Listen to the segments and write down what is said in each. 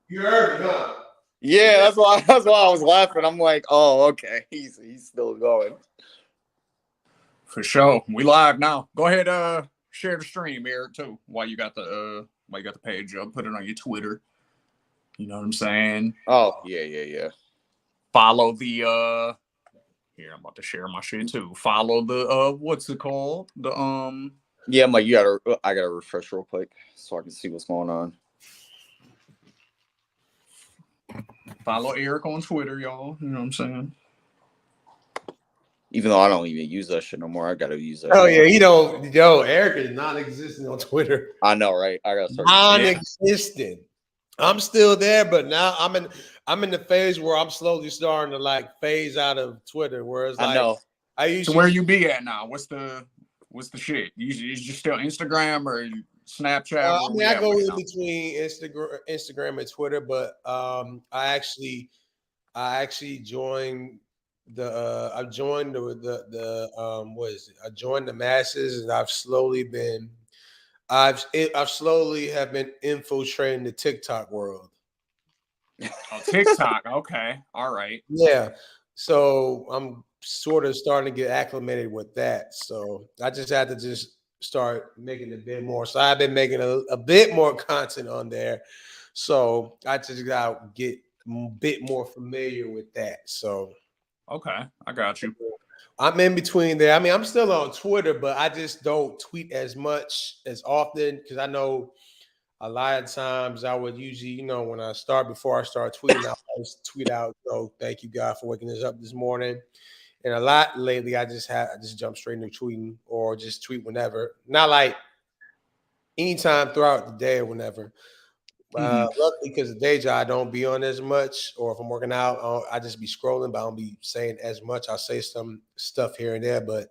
You heard me, huh? Yeah, that's why I was laughing. I'm like, oh, okay, he's still going. For sure. We live now. Go ahead, share the stream, Eric, too. While you got the page up, put it on your Twitter. You know what I'm saying? Oh, yeah. Follow the here, I'm about to share my shit too. Follow the what's it called? The Yeah, I'm like, I gotta refresh real quick so I can see what's going on. follow Eric on Twitter, y'all. You know what I'm saying? Even though I don't even use that shit no more, I gotta use that. Oh yeah, he don't. Yo, Eric is non-existent on Twitter. I know, right? I gotta start. Non-existent. I'm still there, but now I'm in the phase where I'm slowly starting to like phase out of Twitter. Whereas I know. I used So where you be at now? What's the shit? Is you still Instagram or Snapchat? I Where mean, we I at go with it in now? between Instagram and Twitter, but I actually joined I joined the what is it? I joined the masses, and I've slowly have been infiltrating the TikTok world. Oh, TikTok. Okay. All right. Yeah, so I'm sort of starting to get acclimated with that. So I just had to just start making a bit more. So I've been making a bit more content on there. So I just got to get a bit more familiar with that. So Okay. I got you. I'm in between there. I mean, I'm still on Twitter, but I just don't tweet as much as often because I know a lot of times I would usually, before I start tweeting, I always tweet out, thank you God for waking us up this morning. And a lot lately, I just jump straight into tweeting or just tweet whenever. Not like anytime throughout the day or whenever. Luckily, because the day job I don't be on as much, or if I'm working out, I just be scrolling, but I don't be saying as much. I'll say some stuff here and there, but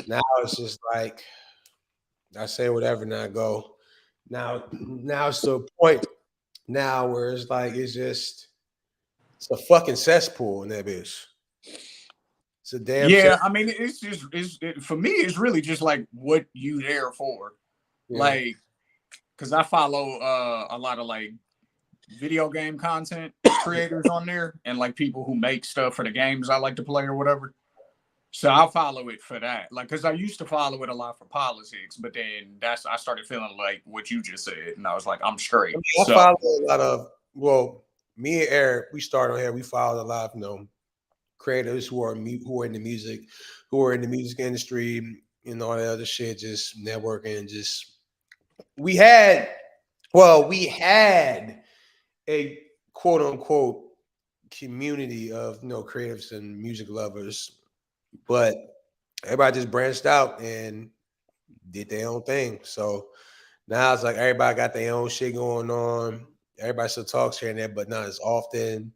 now it's just like I say whatever and I go. Now it's to a point now where it's like it's a fucking cesspool in that bitch. It's a damn Yeah, cesspool. I mean, for me. It's really just like what you there for, Yeah. like, because I follow a lot of like video game content creators on there and like people who make stuff for the games I like to play or whatever. So I follow it for that, like, because I used to follow it a lot for politics, but then I started feeling like what you just said, and I was like, I'm I straight. mean, I So follow a lot of me and Eric, we started on here. We followed a lot of creators who are in the music, who are in the music industry, and all that other shit, just networking, and just we had we had a quote unquote community of creatives and music lovers, but everybody just branched out and did their own thing. So now it's like everybody got their own shit going on. Everybody still talks here and there, but not as often.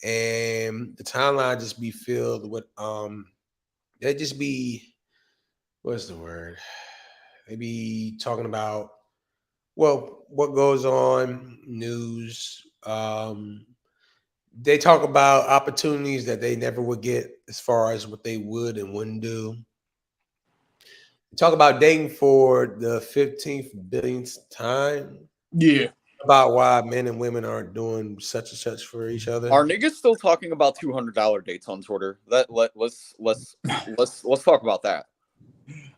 And the timeline just be filled with they just be what's the word? They be talking about what goes on, news. They talk about opportunities that they never would get as far as what they would and wouldn't do. Talk about dating for the 15th billionth time. yeah, About why men and women aren't doing such and such for each other. Are niggas still talking about $200 dates on Twitter? Let's talk about that.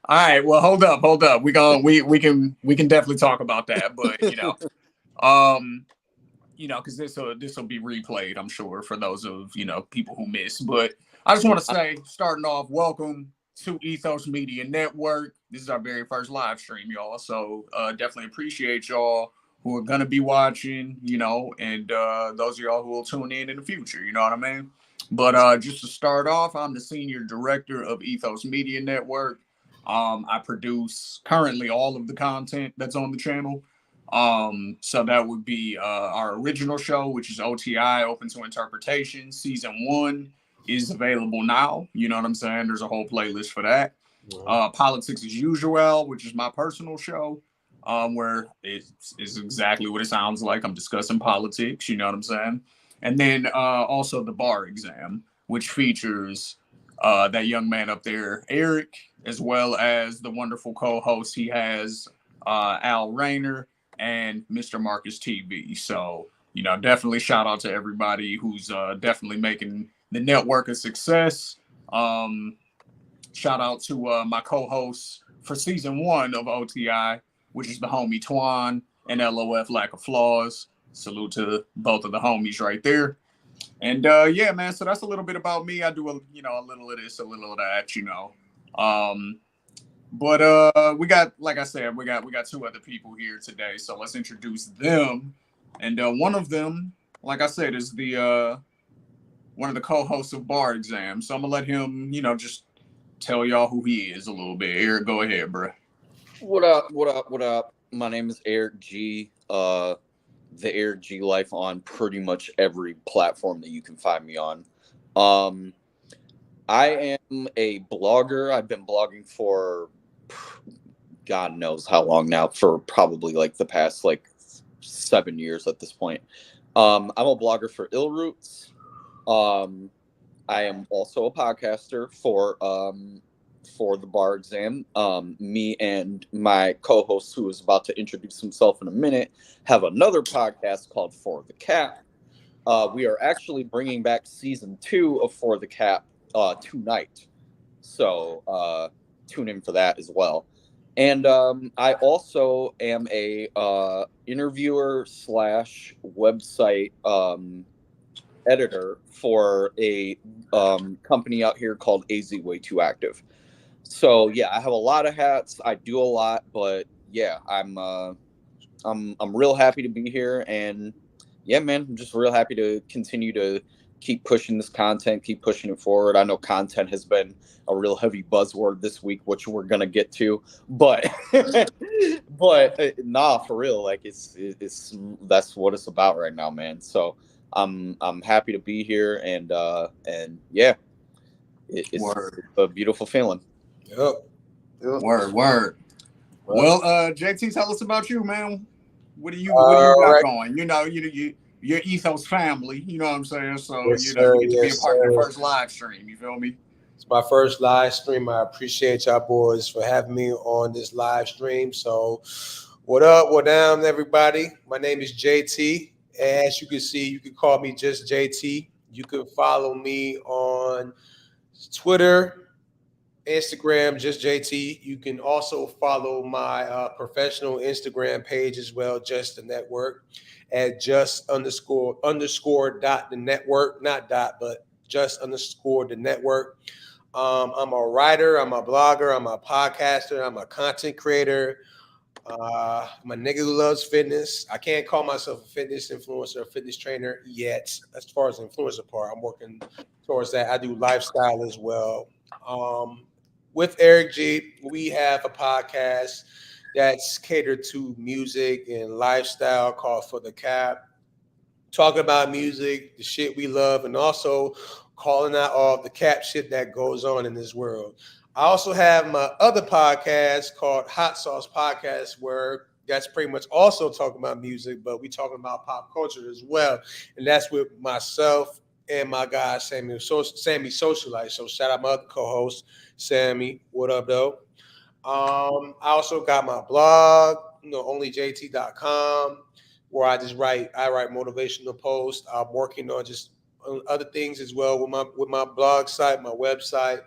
all right. Well, hold up. We can definitely talk about that, but um, because this will be replayed, I'm sure, for those of people who miss. But I just want to say, starting off, welcome to Ethos Media Network. This is our very first live stream, y'all. So definitely appreciate y'all who are gonna be watching, and those of y'all who will tune in the future. You know what I mean? But just to start off, I'm the senior director of Ethos Media Network. I produce currently all of the content that's on the channel. So that would be our original show, which is OTI, Open to Interpretation. Season 1 is available now. You know what I'm saying? There's a whole playlist for that. Politics as Usual, which is my personal show, where it's exactly what it sounds like. I'm discussing politics. You know what I'm saying? And then also the bar exam, which features that young man up there, Eric, as well as the wonderful co-host he has, Al Rayner, and Mr. Marcus TV. So, definitely shout out to everybody who's definitely making the network a success. Shout out to my co-hosts for season 1 of OTI, which is the homie Twan and LOF Lack of Flaws. Salute to both of the homies right there. And yeah, man, so that's a little bit about me. I do a little of this, a little of that, But we got, like I said, we got 2 other people here today. So let's introduce them. And one of them, like I said, is the one of the co-hosts of Bar Exam. So I'm gonna let him, just tell y'all who he is a little bit. Eric, go ahead, bro. What up? What up? What up? My name is Eric G. The Eric G Life on pretty much every platform that you can find me on. I am a blogger. I've been blogging for God knows how long now, for probably like the past 7 years at this point. I'm a blogger for Ill Roots. I am also a podcaster for the Bar Exam. Me and my co-host, who is about to introduce himself in a minute, have another podcast called For the Cap. We are actually bringing back season 2 of For the Cap tonight, so tune in for that as well. And I also am a interviewer / website editor for a company out here called AZ Way Too Active. So yeah, I have a lot of hats. I do a lot, but yeah, I'm real happy to be here, and yeah, man, I'm just real happy to continue to keep pushing this content, keep pushing it forward. I know content has been a real heavy buzzword this week, which we're gonna get to, but nah, for real, it's that's what it's about right now, man. So I'm happy to be here, and yeah, it's a beautiful feeling. Yep. Word. Well, JT, tell us about you, man. What do you got going? Your Ethos family, you know what I'm saying? So, yes, you sir, get to be a part of the first live stream, you feel me? It's my first live stream. I appreciate y'all boys for having me on this live stream. So, what up, what down, everybody? My name is JT. As you can see, you can call me just JT. You can follow me on Twitter, Instagram, just JT. You can also follow my professional Instagram page as well, just the network, at just underscore dot the network, not dot, but just underscore the network. I'm a writer, I'm a blogger, I'm a podcaster, I'm a content creator. I'm a nigga who loves fitness. I can't call myself a fitness influencer or fitness trainer yet. As far as the influencer part, I'm working towards that. I do lifestyle as well. With Eric G, we have a podcast that's catered to music and lifestyle called For the Cap. Talking about music, the shit we love, and also calling out all the cap shit that goes on in this world. I also have my other podcast called Hot Sauce Podcast, where that's pretty much also talking about music, but we talking about pop culture as well. And that's with myself and my guy Sammy Socialite. So shout out my other co-host, Sammy. What up, though? I also got my blog, onlyjt.com, where I write motivational posts. I'm working on just other things as well with my blog site, my website.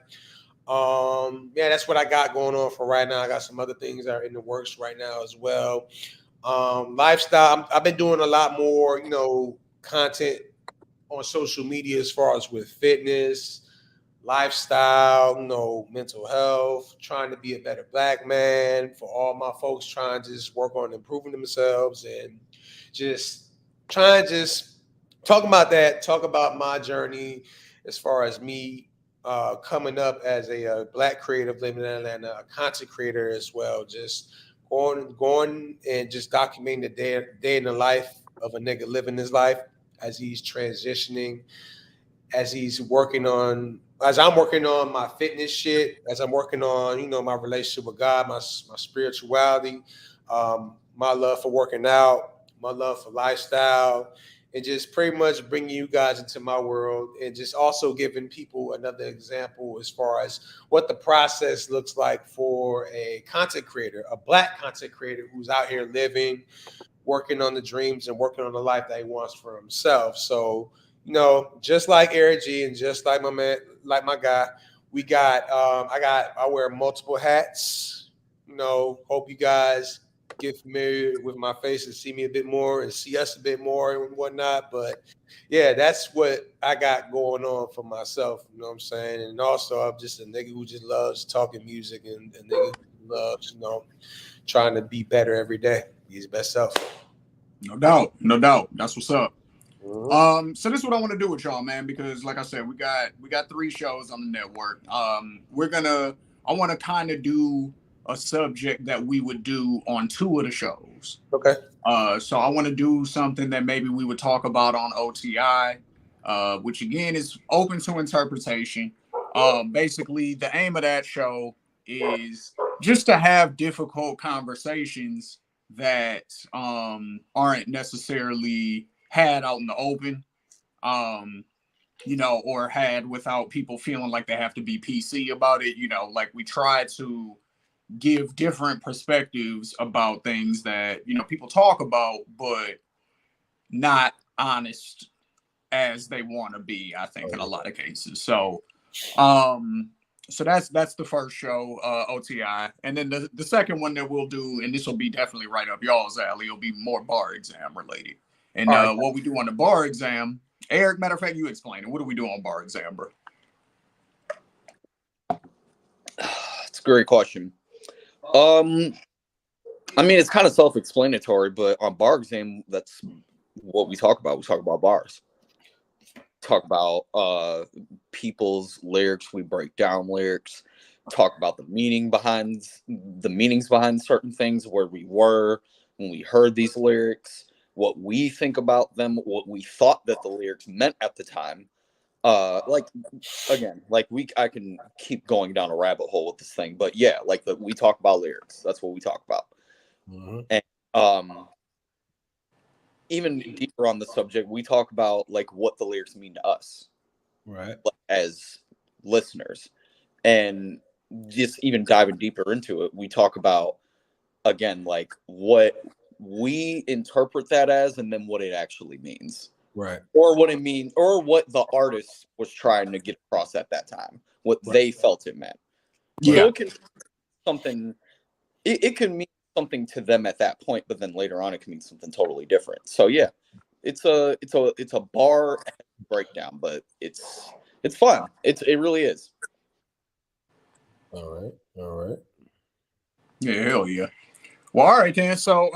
Yeah, that's what I got going on for right now. I got some other things that are in the works right now as well. Lifestyle, I've been doing a lot more, content on social media as far as with fitness, lifestyle, mental health, trying to be a better black man for all my folks trying to just work on improving themselves and just trying to just talk about my journey as far as me coming up as a black creative living in Atlanta, a content creator as well, just going and just documenting the day in the life of a nigga living his life as he's transitioning, as I'm working on my fitness shit, as I'm working on, my relationship with God, my spirituality, my love for working out, my love for lifestyle, and just pretty much bringing you guys into my world, and just also giving people another example as far as what the process looks like for a content creator, a black content creator who's out here living, working on the dreams and working on the life that he wants for himself. So, just like Eric G and just like my man, like my guy, we got I wear multiple hats. Hope you guys get familiar with my face and see me a bit more and see us a bit more and whatnot. But yeah, that's what I got going on for myself. You know what I'm saying? And also, I'm just a nigga who just loves talking music and a nigga who loves, trying to be better every day. Be his best self. No doubt. No doubt. That's what's up. Mm-hmm. So this is what I want to do with y'all, man, because like I said, we got 3 shows on the network. I want to kind of do a subject that we would do on 2 of the shows. Okay. So I want to do something that maybe we would talk about on OTI, which again is open to interpretation. Basically, the aim of that show is just to have difficult conversations that aren't necessarily had out in the open, or had without people feeling like they have to be PC about it. Like we try to give different perspectives about things that people talk about, but not honest as they want to be, I think, in a lot of cases. So that's the first show, OTI. And then the second one that we'll do, and this will be definitely right up y'all's alley, will be more bar exam related. And what we do on the bar exam, Eric, matter of fact, you explain it. What do we do on bar exam, bro? It's a great question. It's kind of self-explanatory, but on bar exam, that's what we talk about. We talk about bars. Talk about people's lyrics. We break down lyrics. Talk about the meanings behind certain things, where we were when we heard these lyrics, what we think about them, what we thought that the lyrics meant at the time. I can keep going down a rabbit hole with this thing, but yeah, we talk about lyrics. That's what we talk about. Mm-hmm. And even deeper on the subject, we talk about what the lyrics mean to us, right, as listeners. And just even diving deeper into it, we talk about, again, what we interpret that as, and then what it actually means. Right. Or what it means, or what the artist was trying to get across at that time, what they felt it meant. Yeah. So it can mean something to them at that point, but then later on it can mean something totally different. So yeah, it's a bar breakdown, but it's fun. It really is. All right. Yeah, hell yeah. Well, all right then. So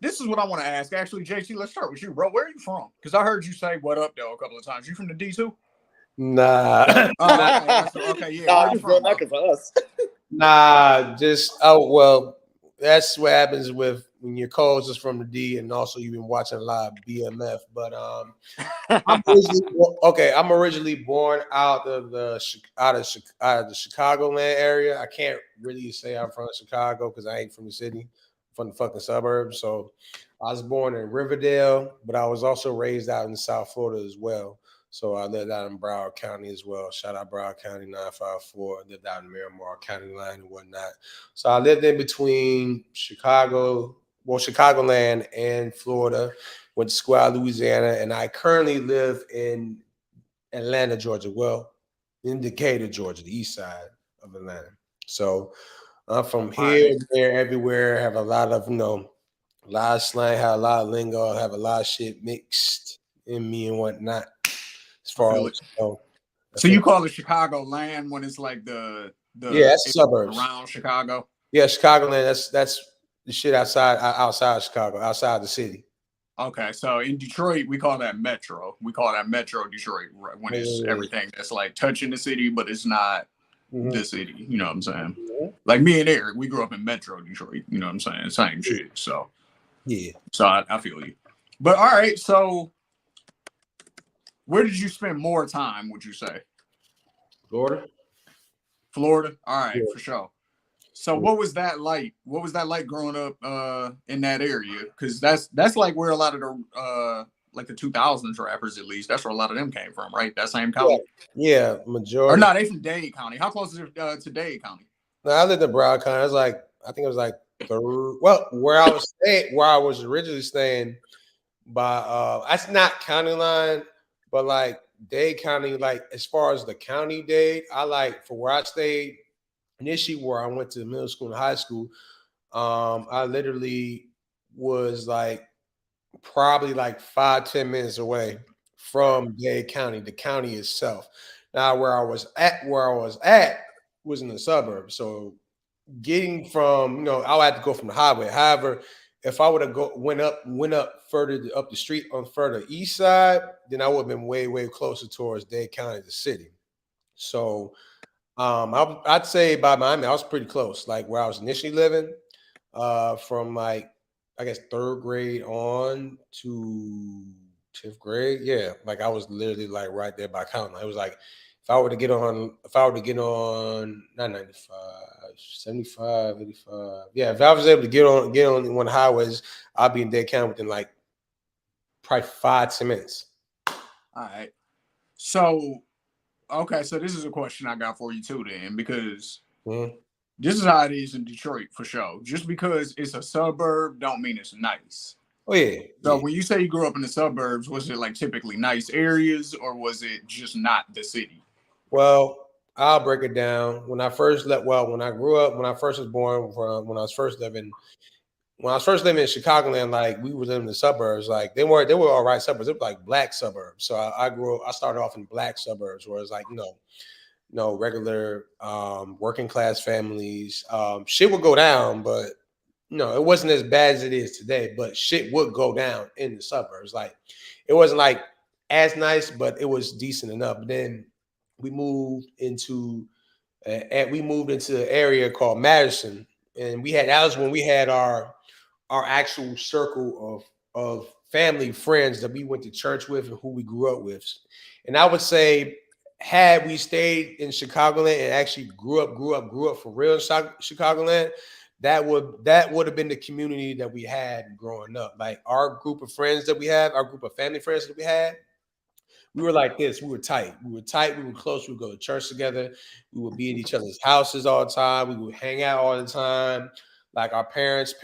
this is what I want to ask. Actually, JC, let's start with you, bro. Where are you from? Because I heard you say "what up" though a couple of times. You from the D too? Nah. Okay, yeah. Where are you from? Not because of us. Nah, that's what happens when your calls is from the D, and also you've been watching a lot of BMF. But I'm originally born out of the Chicagoland area. I can't really say I'm from Chicago because I ain't from the city, I'm from the fucking suburbs. So I was born in Riverdale, but I was also raised out in South Florida as well. So I lived out in Broward County as well. Shout out Broward County 954. I lived out in Miramar County line and whatnot. So I lived in between Chicagoland and Florida. Went to school out of Louisiana, and I currently live in Atlanta, Georgia. Well, in Decatur, Georgia, the east side of Atlanta. So I'm from here, there, everywhere. Have a lot of a lot of slang, have a lot of lingo, have a lot of shit mixed in me and whatnot. As far as so you call it Chicago land when it's like the that's suburbs around Chicago. Yeah, Chicagoland. That's the shit outside of Chicago, outside the city. Okay, so in Detroit we call that Metro. We call that Metro Detroit when it's everything that's like touching the city, but it's not the city. You know what I'm saying? Mm-hmm. Like me and Eric, we grew up in Metro Detroit. You know what I'm saying? Same shit. So yeah. So I feel you. But all right, so where did you spend more time, would you say? Florida. All right, for sure. So what was that like? What was that like growing up in that area? Because that's like where a lot of the like the 2000s rappers, at least, that's where a lot of them came from, right? That same county. Yeah, majority. Or not, they from Dade County. How close is it to Dade County? No, I lived in Broward County. I think it was like third. Well, where I was originally staying by that's not county line, but like Dade County, like as far as the county Dade, I like for where I stayed initially where I went to middle school and high school, I literally was like probably like 5-10 minutes away from Dade County, the county itself. Now where I was at was in the suburbs. So getting from, I had to go from the highway. However, if I would have went up further up the street on further east side, then I would have been way, way closer towards Dade County, the city. So I'd say by Miami, I was pretty close, like where I was initially living, from like I guess third grade on to 10th grade. Yeah, like I was literally like right there by counting. It was like if I were to get on not 95, 75, 85. Yeah, if I was able to get on one of the highways, I'd be in Dade County within like probably 5-10 minutes. All right. So, okay, so this is a question I got for you too, then, because this is how it is in Detroit for sure. Just because it's a suburb, don't mean it's nice. Oh yeah. So when you say you grew up in the suburbs, was it like typically nice areas, or was it just not the city? Well, I'll break it down. When I first when I grew up, when I first was born, when I was first living in Chicagoland, like we were living in the suburbs, like they were all right suburbs. It was like black suburbs. So I started off in black suburbs where it's like, regular working class families. Shit would go down, but it wasn't as bad as it is today, but shit would go down in the suburbs. Like it wasn't like as nice, but it was decent enough. But then we moved into an area called Madison, and that was when we had our actual circle of family friends that we went to church with and who we grew up with. And I would say, had we stayed in Chicagoland and actually grew up for real in Chicagoland, that would have been the community that we had growing up. Like our group of friends that we have, our group of family friends that we had, we were like this. We were tight. We were tight. We were close. We would go to church together. We would be at each other's houses all the time. We would hang out all the time. Like our parents,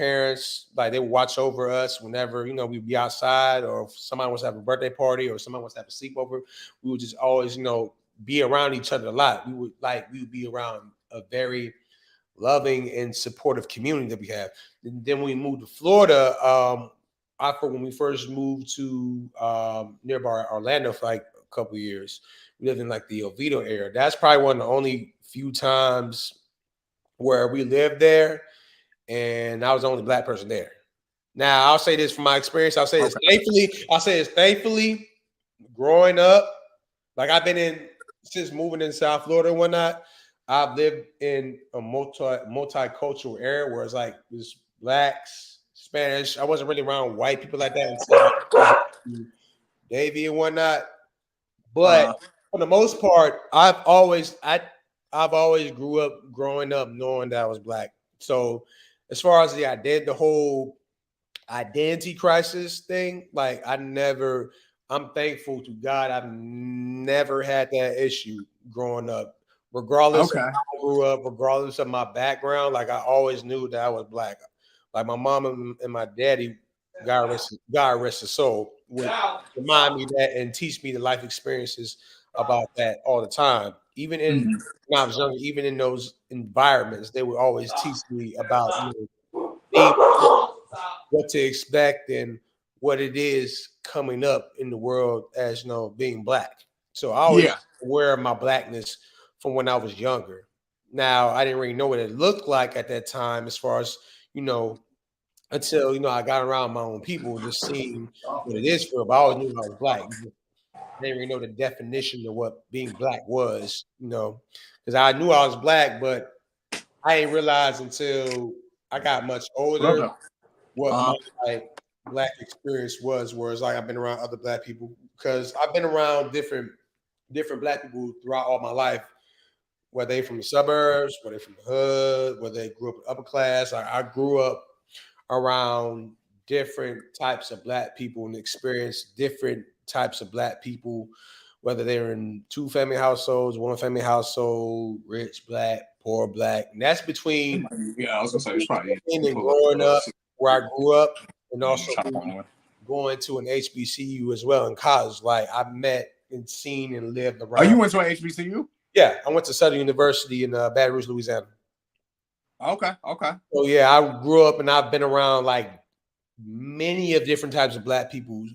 like they would watch over us whenever, we'd be outside, or if somebody wants to have a birthday party or somebody wants to have a sleepover. We would just always, be around each other a lot. We would be around a very loving and supportive community that we have. And then when we moved to Florida, when we first moved to nearby Orlando for like a couple of years, we lived in like the Oviedo area. That's probably one of the only few times where we lived there, and I was the only black person there. Now, I'll say this from my experience. I'll say this thankfully, growing up, like I've been since moving in South Florida and whatnot, I've lived in a multicultural area where it's like there's blacks, Spanish. I wasn't really around white people like that until Davy and whatnot. But for the most part, I've always growing up knowing that I was black. So as far as the whole identity crisis thing, like I'm thankful to God I've never had that issue growing up. Regardless of how I grew up, regardless of my background, like I always knew that I was black. Like my mom and my daddy, God rest his soul, would remind me that and teach me the life experiences about that all the time. Even when I was younger, even in those environments, they would always teach me about what to expect and what it is coming up in the world as being black. So I always aware of my blackness from when I was younger. Now I didn't really know what it looked like at that time, as far as until I got around my own people, just seeing what it is for. But I always knew I was black. I didn't really know the definition of what being black was, because I knew I was black, but I didn't realize until I got much older what my black experience was. Whereas like I've been around other black people, because I've been around different black people throughout all my life, whether they from the suburbs, whether they from the hood, whether they grew up upper class. I grew up around different types of black people and experienced different types of black people, whether they're in 2-family households, 1-family household, rich, black, or black. And that's between Yeah, I was gonna say it's probably and growing up where I grew up, and also going to an HBCU as well in college. Like I met and seen and lived around. Oh, you went to an HBCU? Yeah, I went to Southern University in Baton Rouge, Louisiana. Okay. So yeah, I grew up and I've been around like many of different types of black people,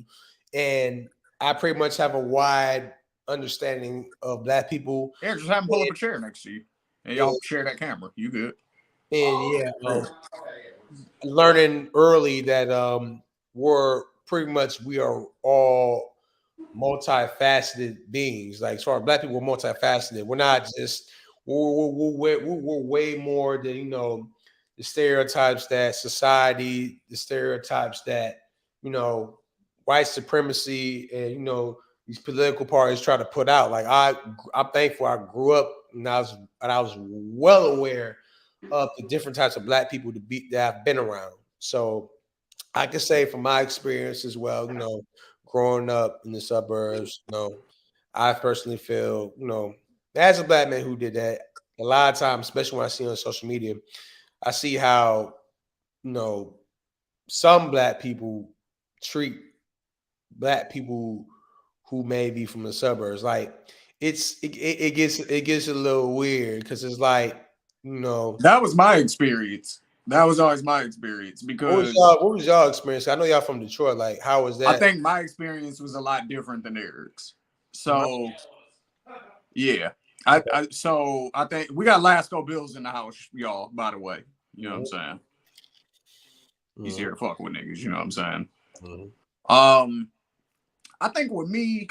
and I pretty much have a wide understanding of black people. Yeah, just have them pull up a chair next to you, and y'all share that camera. You good? And yeah, learning early that we are all multifaceted beings. Like as far as black people, we're multifaceted. We're not just we're way more than the stereotypes that society, the stereotypes that white supremacy and these political parties try to put out. Like I'm thankful I grew up and I was well aware of the different types of black people that I've been around. So I can say from my experience as well, growing up in the suburbs, I personally feel, as a black man who did that, a lot of times, especially when I see on social media, I see how, some black people treat black people who may be from the suburbs. Like it gets a little weird because it's like, that was my experience. That was always my experience because what was y'all experience? I know y'all from Detroit. Like, how was that? I think my experience was a lot different than Eric's. So yeah. So I think we got Lasco Bills in the house, y'all, by the way. You know what I'm saying? He's here to fuck with niggas, you know what I'm saying? I think with me,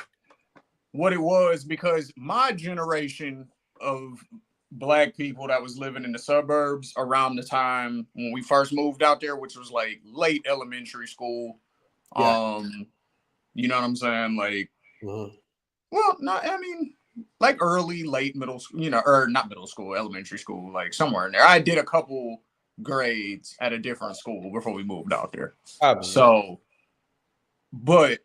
what it was, because my generation of black people that was living in the suburbs around the time when we first moved out there, which was like late elementary school. Yeah. You know what I'm saying? Like, well, no, I mean, like late middle school, or not middle school, elementary school, like somewhere in there. I did a couple grades at a different school before we moved out there. So, but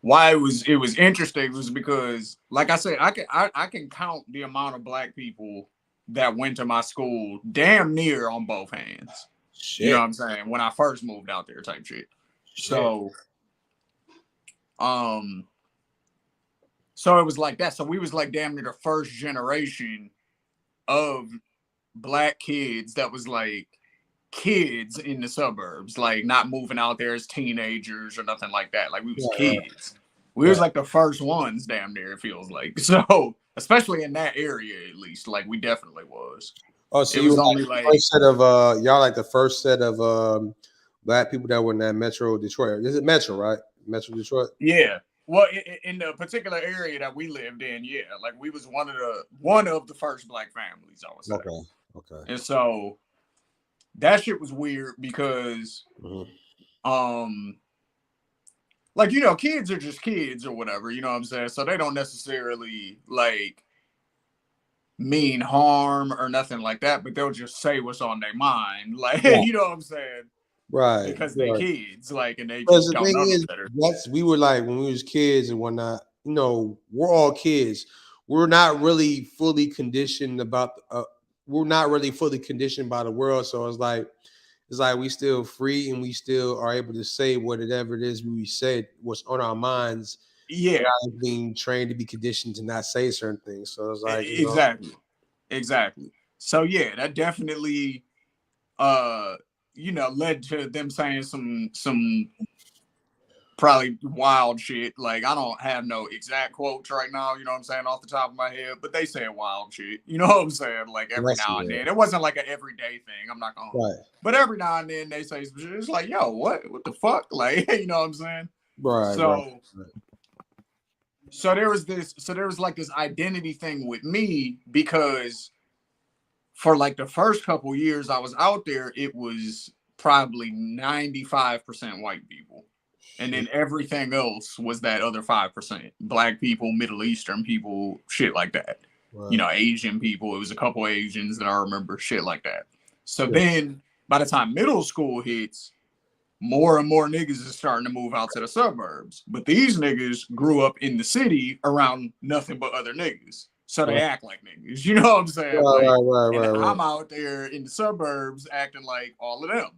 why it was interesting was because, like I said, I can count the amount of black people that went to my school damn near on both hands. Shit. You know what I'm saying? When I first moved out there, type shit. So, so it was like that. So we was like damn near the first generation of black kids that was like kids in the suburbs, like not moving out there as teenagers or nothing like that. Like we was kids. We was like the first ones damn near, it feels like. So especially in that area, at least, like we definitely was. Oh, so you was only like first set of y'all like the first set of black people that were in that Metro Detroit. Is it Metro, right? Metro Detroit? Yeah. Well, in the particular area that we lived in, yeah, like we was one of the first black families, I would say. Okay. And so that shit was weird because, like, kids are just kids or whatever, you know what I'm saying? So they don't necessarily like mean harm or nothing like that, but they'll just say what's on their mind, like, you know what I'm saying? Right. Because they kids, like, and they just don't know better. We were like, when we was kids and whatnot, we're all kids. We're not really fully conditioned by the world. So it's like we still free and we still are able to say whatever it is we said, what's on our minds. Yeah. Without being trained to be conditioned to not say certain things. So it's like, Exactly. So yeah, that definitely led to them saying some probably wild shit. Like, I don't have no exact quotes right now, you know what I'm saying, off the top of my head, but they said wild shit, you know what I'm saying? Like every now and then. It wasn't like an everyday thing, I'm not gonna but every now and then they say some shit. It's like, yo, what the fuck? Like, you know what I'm saying? Right. So there was like this identity thing with me, because for like the first couple years I was out there, it was probably 95% white people. And then everything else was that other 5%. Black people, Middle Eastern people, shit like that. Right. Asian people. It was a couple Asians that I remember, shit like that. So then by the time middle school hits, more and more niggas is starting to move out to the suburbs. But these niggas grew up in the city around nothing but other niggas. So they Right. act like niggas. You know what I'm saying? Right. I'm out there in the suburbs acting like all of them.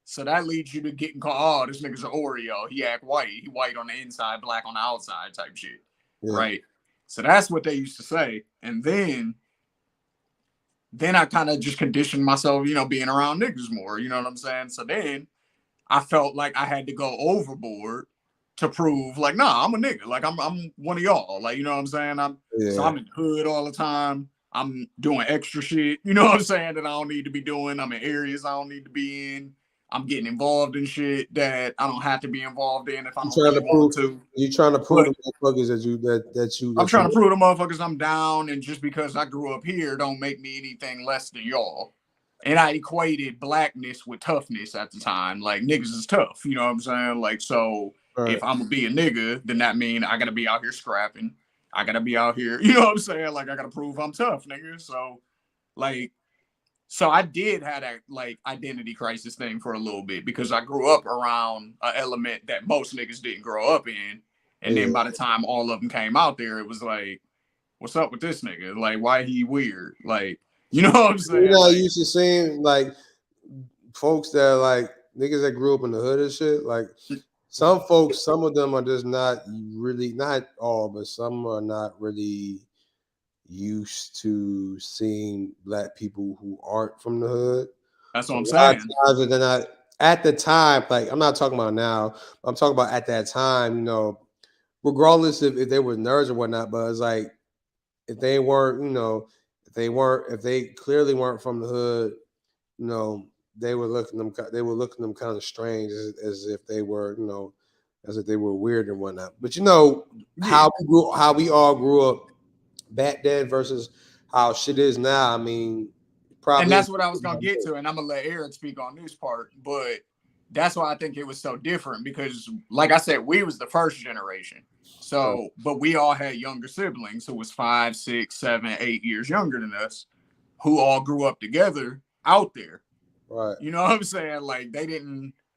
So that leads you to getting called, oh, this nigga's an Oreo. He act white. He white on the inside, black on the outside type shit. Yeah. Right? So that's what they used to say. And then I kind of just conditioned myself, being around niggas more. You know what I'm saying? So then I felt like I had to go overboard to prove, like, nah, I'm a nigga. Like, I'm one of y'all. Like, you know what I'm saying? So I'm in the hood all the time. I'm doing extra shit, you know what I'm saying, that I don't need to be doing. I'm in areas I don't need to be in. I'm getting involved in shit that I don't have to be involved in if I don't really want to. You trying to prove to motherfuckers I'm trying to prove to motherfuckers I'm down, and just because I grew up here don't make me anything less than y'all. And I equated blackness with toughness at the time. Like, niggas is tough, you know what I'm saying? Like, so if I'm gonna be a nigga, then that mean I gotta be out here scrapping. I gotta be out here, you know what I'm saying? Like, I gotta prove I'm tough, nigga. So, like, so I did have that, like, identity crisis thing for a little bit because I grew up around an element that most niggas didn't grow up in. And then by the time all of them came out there, it was like, what's up with this nigga? Like, why he weird? Like, you know what I'm saying? You're not used to seeing, like, folks that are, like, niggas that grew up in the hood and shit. Like, some folks, some of them are just not really, not all, but some are not really used to seeing black people who aren't from the hood. That's what I'm saying. They're not, at the time, like, I'm not talking about now, I'm talking about at that time, regardless if they were nerds or whatnot, but it's like, if they weren't, if they clearly weren't from the hood, they were looking them kind of strange, as if they were, as if they were weird and whatnot. But how we all grew up back then versus how shit is now. I mean, probably. And that's what I was gonna get to, and I'm gonna let Eric speak on this part, but that's why I think it was so different because, like I said, we was the first generation. So, but we all had younger siblings who was 5, 6, 7, 8 years younger than us, who all grew up together out there. Right. You know what I'm saying? Like,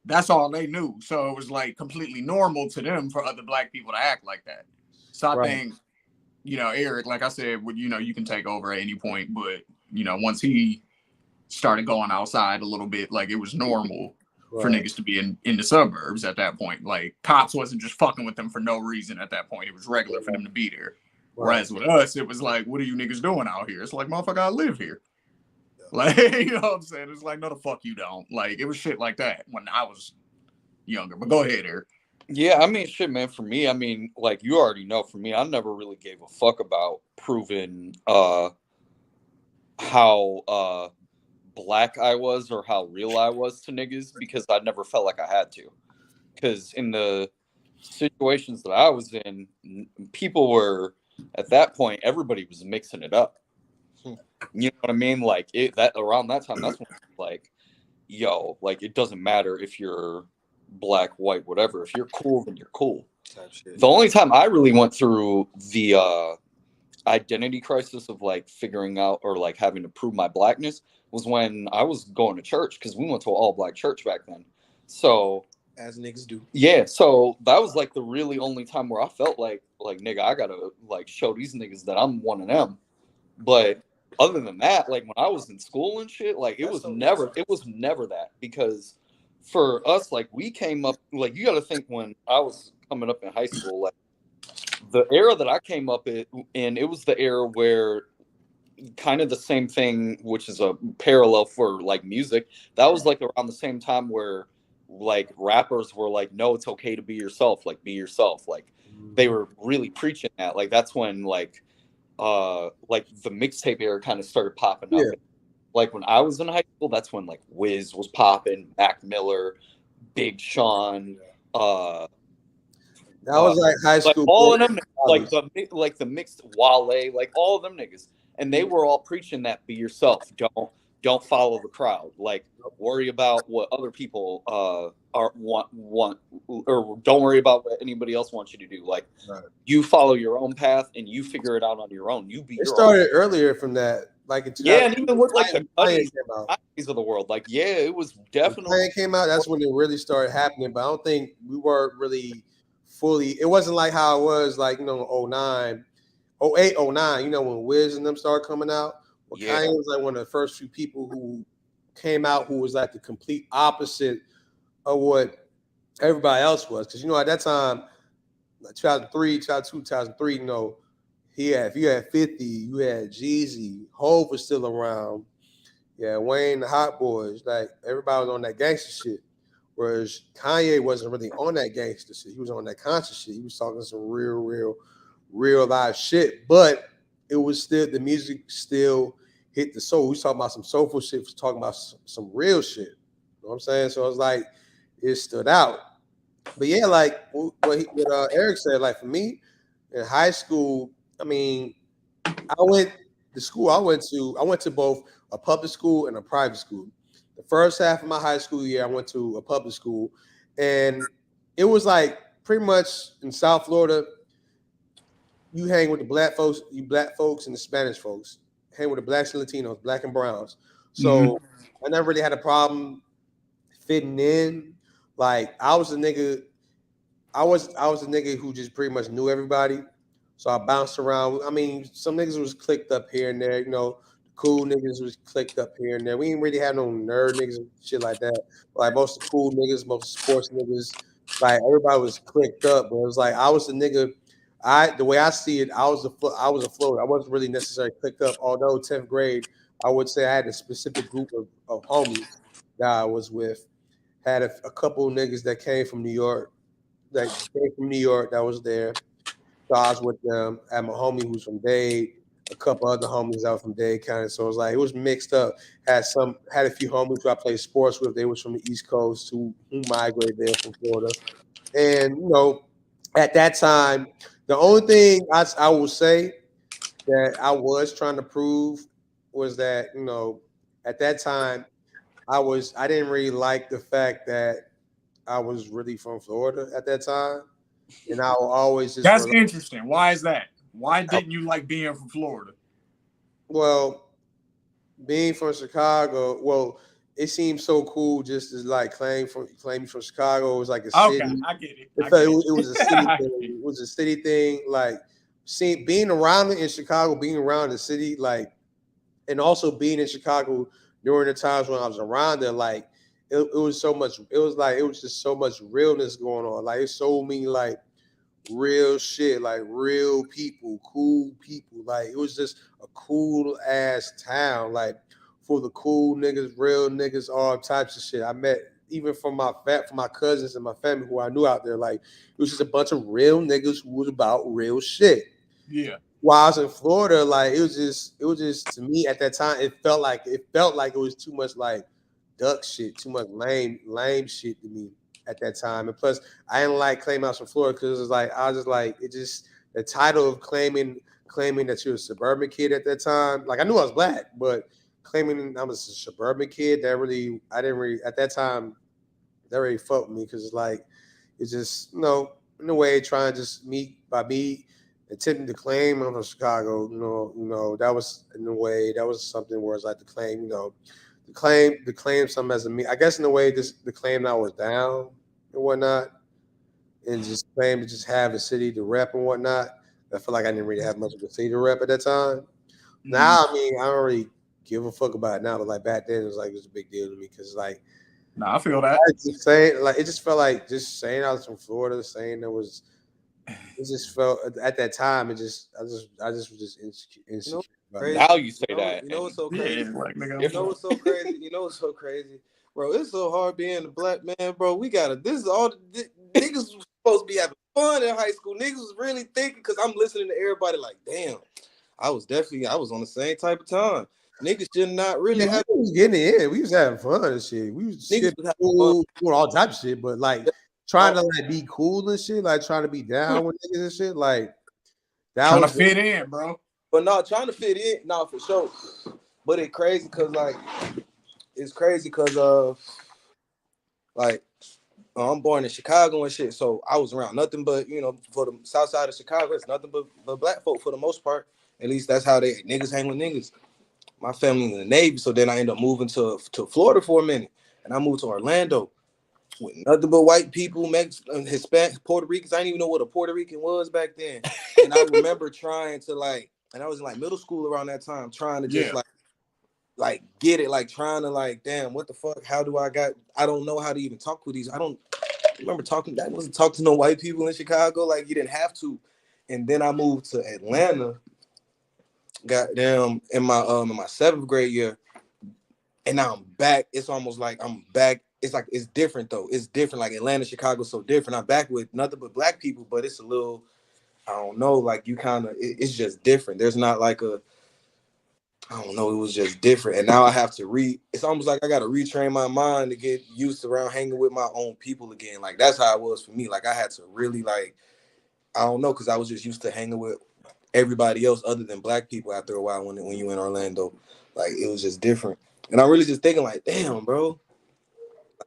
that's all they knew. So it was like completely normal to them for other black people to act like that. So I think, Eric, like I said, you can take over at any point, but once he started going outside a little bit, like, it was normal for niggas to be in the suburbs at that point. Like, cops wasn't just fucking with them for no reason at that point. It was regular for them to be there. Whereas with us, it was like, what are you niggas doing out here? It's like, motherfucker, I live here. Like, you know what I'm saying? It's like, no, the fuck you don't. Like, it was shit like that when I was younger. But go ahead, Eric. Yeah, I mean, shit, man, for me, I mean, like, you already know, for me, I never really gave a fuck about proving how black I was or how real I was to niggas, because I never felt like I had to. Because in the situations that I was in, people were, at that point, everybody was mixing it up. You know what I mean? Like, around that time, that's when, like, yo, like, it doesn't matter if you're black, white, whatever. If you're cool, then you're cool. The only time I really went through the identity crisis of, like, figuring out or, like, having to prove my blackness was when I was going to church, because we went to an all-black church back then. So, as niggas do. Yeah, so that was, like, the really only time where I felt like nigga, I gotta, like, show these niggas that I'm one of them. But other than that, like, when I was in school and shit, like, it was never that, because for us, like, we came up, like, you got to think, when I was coming up in high school, like, the era that I came up in, it was the era where kind of the same thing, which is a parallel for, like, music. That was, like, around the same time where, like, rappers were like, no, it's okay to be yourself, like, be yourself. Like, they were really preaching that. Like, that's when, like the mixtape era kind of started popping up. Like, when I was in high school, that's when, like, Wiz was popping, Mac Miller, Big Sean, that was like high school. Like, all of them, like the mixed Wale, like, all of them niggas, and they were all preaching that, be yourself, don't follow the crowd, like, worry about what other people want, or don't worry about what anybody else wants you to do. Like, you follow your own path and you figure it out on your own. It started earlier from that, like, and even with, like, the Cuddies of the world, like, it was definitely when came out. That's when it really started happening. But I don't think we weren't really fully. It wasn't like how it was, like, 09, 08, 09, you know, when Wiz and them started coming out. Well, Yeah. Kanye was like one of the first few people who came out who was like the complete opposite of what everybody else was. Because, you know, at that time, like 2003, 2002, 2003, you know, if you had 50, you had Jeezy, Hov was still around. Yeah, Wayne, the Hot Boys, like everybody was on that gangster shit. Whereas Kanye wasn't really on that gangster shit. He was on that conscious shit. He was talking some real live shit. But it was still, the music still hit the soul. He was talking about some soulful shit. He was talking about some real shit. You know what I'm saying? So it's like, it stood out. But yeah, like what Eric said, like for me in high school, I mean, I went the school I went to both a public school and a private school. The first half of my high school year, I went to a public school, and it was like pretty much in South Florida. You hang with the black folks, and the Spanish folks. Hang with the blacks and Latinos, black and browns. So I never really had a problem fitting in. Like I was a nigga who just pretty much knew everybody. So I bounced around. I mean, some niggas was clicked up here and there, you know. Cool niggas was clicked up here and there. We didn't really have no nerd niggas and shit like that. Like most of the cool niggas, most of the sports niggas, like everybody was clicked up. But it was like I was the nigga. The way I see it, I was a floater. I wasn't really necessarily clicked up. Although 10th grade, I would say I had a specific group of homies that I was with. Had a couple of niggas that came from New York that was there. So I was with them. I had my homie who's from Dade, a couple other homies out from Dade County. So it was like it was mixed up. Had a few homies who I played sports with. They was from the East Coast who migrated there from Florida. And you know, at that time, the only thing I will say that I was trying to prove was that, you know, at that time I didn't really like the fact that I was really from Florida at that time. And I will always just That's interesting. Why is that? Why didn't you like being from Florida? Well, being from Chicago, well, it seems so cool just to like claim from Chicago. It was like a city. Okay, I get it. It was a city thing. It was a city thing. Like being around it in Chicago, being around the city, like, and also being in Chicago during the times when I was around there, like it was so much. It was just so much realness going on. Like it's so many like real shit, like real people, cool people. Like it was just a cool ass town, like for the cool niggas, real niggas, all types of shit. I met even from my cousins and my family who I knew out there. Like it was just a bunch of real niggas who was about real shit. Yeah. While I was in Florida, like it was just to me at that time, it felt like it was too much like duck shit, too much lame shit to me at that time. And plus, I didn't like claiming I was from Florida because it was like I was just like the title of claiming that you're a suburban kid at that time. Like I knew I was black, but claiming I was a suburban kid, I didn't really at that time. That really fucked me because it's just in a way trying to just me attempting to claim I'm from Chicago. You know that was in a way that was something where it's like to claim to claim something as a me. I guess in a way, the claim that I was down and whatnot, and just claim to just have a city to rep and whatnot. I feel like I didn't really have much of a city to rep at that time. Mm-hmm. Now, I mean, I don't really give a fuck about it now, but like back then, it was a big deal to me because like, I feel that. It just felt like just saying I was from Florida, saying it just felt at that time. I just was just insecure. Now you say that. You know what's so crazy? Yeah, you know what's so crazy? You know what's so crazy, bro? It's so hard being a black man, bro. This is all niggas was supposed to be having fun in high school. Niggas was really thinking because I'm listening to everybody like, damn, I was on the same type of time. Niggas should not really have. We was getting it in. We was having fun and shit. We was doing all types of shit, but like trying to like be cool and shit, like trying to be down with niggas and shit, like that trying was to fit in, bro. But no, trying to fit in, no, for sure. But it's crazy because I'm born in Chicago and shit, so I was around nothing but for the south side of Chicago, it's nothing but black folk for the most part. At least that's how niggas hang with niggas. My family in the Navy, so then I ended up moving to Florida for a minute, and I moved to Orlando. with nothing but white people, Mexicans, Hispanic, Puerto Ricans. I didn't even know what a Puerto Rican was back then. And I remember trying to like, and I was in like middle school around that time, trying to just like get it, like trying to like, damn, what the fuck? How do I don't know how to even talk with these. I don't remember I wasn't talking to no white people in Chicago. Like you didn't have to. And then I moved to Atlanta, goddamn, in my 7th grade year. And now I'm back. It's almost like I'm back. It's like it's different though. It's different. Like Atlanta, Chicago, so different. I'm back with nothing but black people, but it's a little, I don't know, like you kind of, it's just different. There's not like I don't know, it was just different. And now I have to it's almost like I got to retrain my mind to get used to around hanging with my own people again. Like that's how it was for me. Like I had to really like, I don't know, because I was just used to hanging with everybody else other than black people after a while when you in Orlando. Like it was just different. And I'm really just thinking like, damn, bro.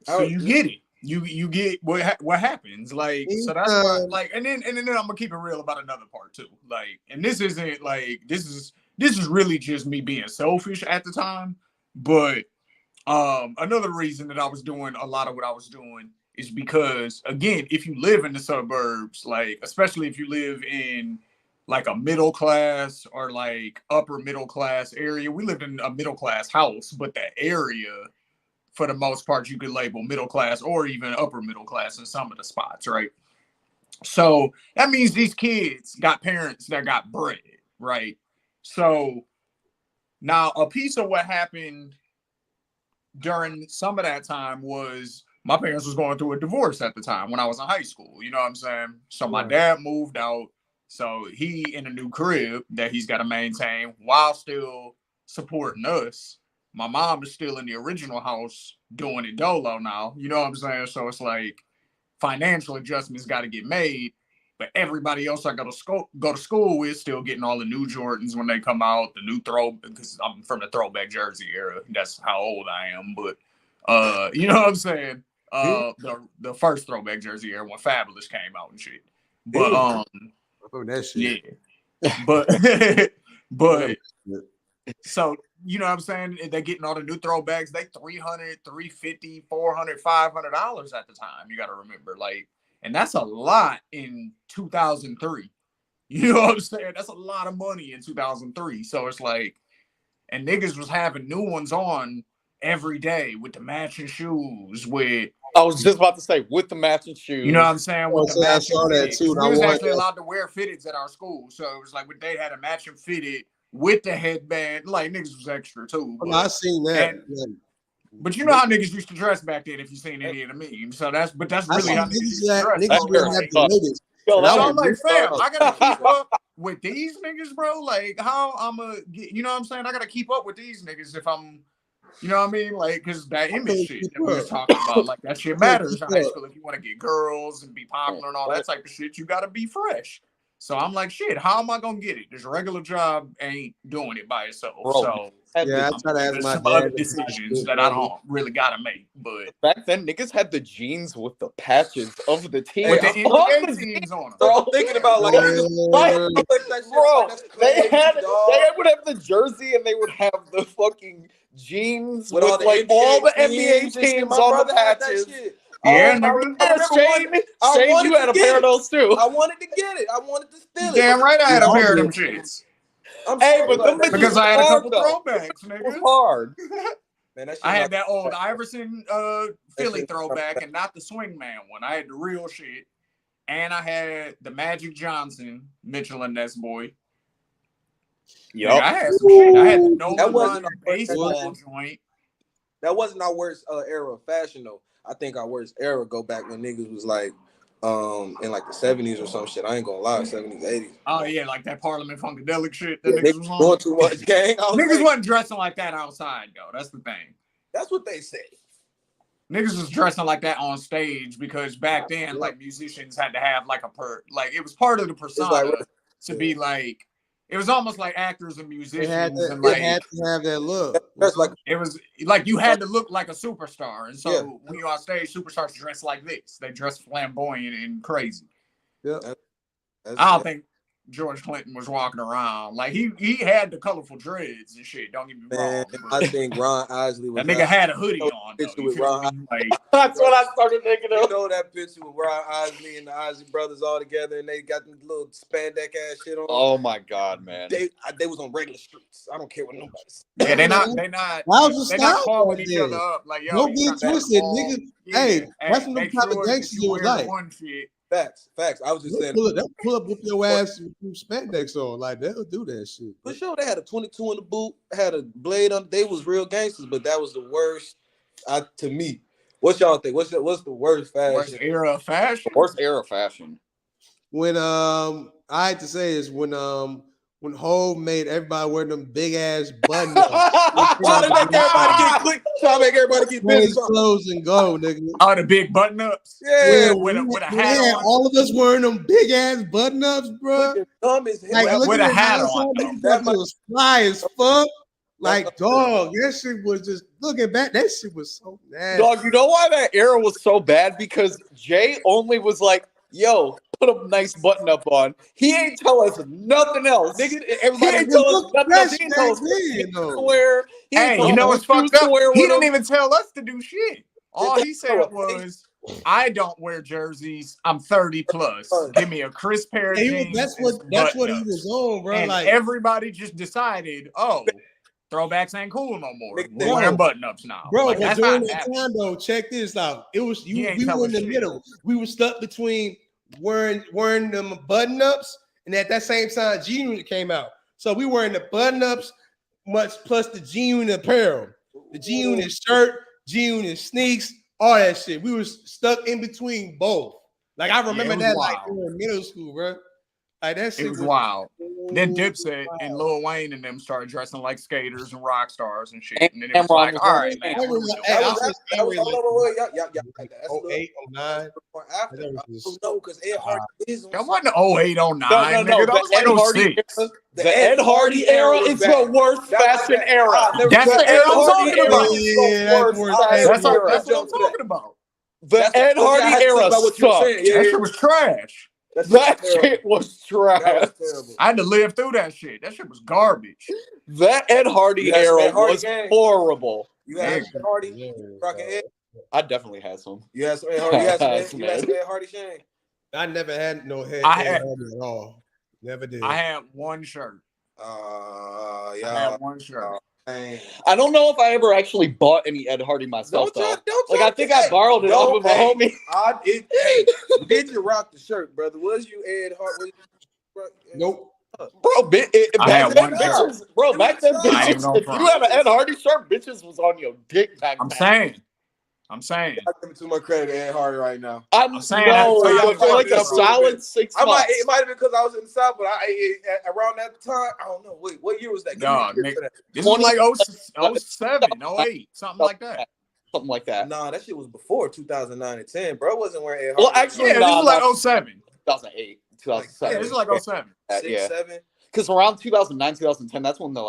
So you get it. You get what happens. Like, so that's why, like, and then I'm gonna keep it real about another part too. Like, and this isn't like this is really just me being selfish at the time. But another reason that I was doing a lot of what I was doing is because, again, if you live in the suburbs, like especially if you live in like a middle class or like upper middle class area, we lived in a middle class house, but the area, for the most part, you could label middle class or even upper middle class in some of the spots, right? So that means these kids got parents that got bread, right? So now a piece of what happened during some of that time was my parents was going through a divorce at the time when I was in high school. You know what I'm saying? So my dad moved out. So he in a new crib that he's got to maintain while still supporting us. My mom is still in the original house doing it dolo now. You know what I'm saying? So it's like financial adjustments got to get made. But everybody else I go to school with still getting all the new Jordans when they come out, the new because I'm from the throwback jersey era. That's how old I am. But you know what I'm saying? The first throwback jersey era when Fabulous came out and shit. But that shit. Yeah. But but so you know what I'm saying? They're getting all the new throwbacks. They $300, $350, $400, $500 at the time. You got to remember, like. And that's a lot in 2003. You know what I'm saying? That's a lot of money in 2003. So it's like, and niggas was having new ones on every day with the matching shoes. I was just about to say, with the matching shoes. You know what I'm saying? With the matching fitteds. We was actually allowed to wear fitteds at our school. So it was like, they had a matching fitted with the headband. Like, niggas was extra too. But I seen that. But you know how niggas used to dress back then if you seen any of the memes. So that's really how niggas used to dress. Niggas really have the so I'm like, fam, I gotta keep up with these niggas, bro. Like, how I'ma get, you know what I'm saying? I gotta keep up with these niggas if I'm, you know what I mean? Like, because that image shit that we was talking about, like, that shit matters in high school. If you want to get girls and be popular and all that type of shit, you gotta be fresh. So I'm like, shit, how am I gonna get it? This regular job ain't doing it by itself. Bro, so yeah, I try to ask my some dad other decisions that I don't really gotta make. But back then, niggas had the jeans with the patches of the team. With the NBA teams on them. So I'm thinking about like, bro, they would have the jersey and they would have the fucking jeans with all the NBA teams on the patches. Yeah, Shane, you had a pair of those too. I wanted to get it. I wanted to steal it. Damn right, I had a pair of them shits. Hey, but them because I had a couple throwbacks, nigga. Hard. Man, I had that old Iverson Philly throwback and not the swingman one. I had the real shit. And I had the Magic Johnson Mitchell and Ness boy. Yep. I had some shit. I had the Nolan Run baseball joint. That wasn't our worst era of fashion though. I think our worst era go back when niggas was like in like the 70s or some shit. I ain't gonna lie, 70s, 80s. Oh yeah, like that Parliament Funkadelic shit that niggas was doing too much, gang. Niggas wasn't dressing like that outside though. That's the thing. That's what they say. Niggas was dressing like that on stage because back then, like musicians had to have like like it was part of the persona to be like. It was almost like actors and musicians, they had to have that look. It was like you had to look like a superstar, and so when you're on stage, superstars dress like this. They dress flamboyant and crazy. Yeah, I don't think George Clinton was walking around. Like he had the colorful dreads and shit. Don't get me wrong. I think Ron Isley was that nigga had a hoodie on. Though. Picture with Ron. Like, That's what I started thinking You of. know that picture with Ron Isley and the Isley brothers all together, and they got the little spandex ass shit on. Oh my god, man! They was on regular streets. I don't care what nobody says. yeah, they're not calling each there. other up. Like, yo, Don't get twisted, nigga. Hey, that's what make the type sure of that gangsters you was wear like. one shit. Facts. I was just saying. They'll pull up with your ass with some spandex on. Like, they'll do that shit. For sure, they had a 22 in the boot, had a blade on. They was real gangsters, but that was the worst to me. What y'all think? What's the worst fashion? Worst era of fashion? Worst era of fashion. When I had to say is when Hov made everybody wear them big ass button Trying to make everybody get busy. clothes and go, nigga. Oh, the big button ups. Yeah, with a hat on. All of us wearing them big ass button ups, bro. Dumb as hell. Like, with a hat on. That was fly as fuck. Like, dog, that shit was just looking back. That shit was so nasty. Dog, you know why that era was so bad? Because Jay only was like, yo, put a nice button up on. He ain't tell us nothing else. Nigga, everybody ain't tell us nothing else. He ain't tell us to wear. Hey, you know what's fucked up? He didn't even tell us to do shit. All he said was, I don't wear jerseys. I'm 30 plus. Give me a crisp pair of jeans. That's what he was on, bro. And like everybody just decided, oh, throwbacks ain't cool no more. We're Bro. wearing button ups now. Bro, Like, but that's during not that happening. time though, check this out. It was we ain't were telling in the shit. middle. We were stuck between wearing them button ups, and at that same time, G Unit came out. So we wearing the button ups, much plus the G Unit apparel, the G Unit shirt, G Unit sneaks, all that shit. We were stuck in between both. Like I remember that like in middle school, bro. Like that shit was wild. Then Dipset and Lil Wayne and them started dressing like skaters and rock stars and shit. And then it was like, all right, man. That was 08, 09. No, because Ed Hardy is. That wasn't 08, 09. No. Nigga, that was Ed like Hardy 06. era, the Ed Hardy era is the worst fashion era. That's the era I'm talking about. That's what I'm talking about. The Ed Hardy era sucked. That shit was trash. That shit was trash. That was terrible. I had to live through that shit. That shit was garbage. That Ed Hardy era was horrible. You had Ed Hardy, rocking Ed. I definitely had some. You had some Ed Hardy. You had some Ed Hardy, Shane. I never had no head at all. Never did. I had one shirt. Yeah. I had one shirt. I don't know if I ever actually bought any Ed Hardy myself, though. Like, I think I borrowed it off of a homie. Did you rock the shirt, brother? Was you Ed Hardy? Nope. Bro, back then, bitches, if you had an Ed Hardy shirt, bitches was on your dick back then. I'm saying. I give too much credit to Ed Hardy right now. I'm saying for like a solid 6 months. It might have been because I was in the South, but around that time, I don't know. Wait, what year was that? This was like 07, 08, something like that. Something like that. Nah, that shit was before 2009 and 10. Bro, wasn't wearing Ed Hardy. Well, actually, this was like 07. 2008, 2007. Yeah, this is like 07. 6, 7. Because around 2009, 2010, that's when the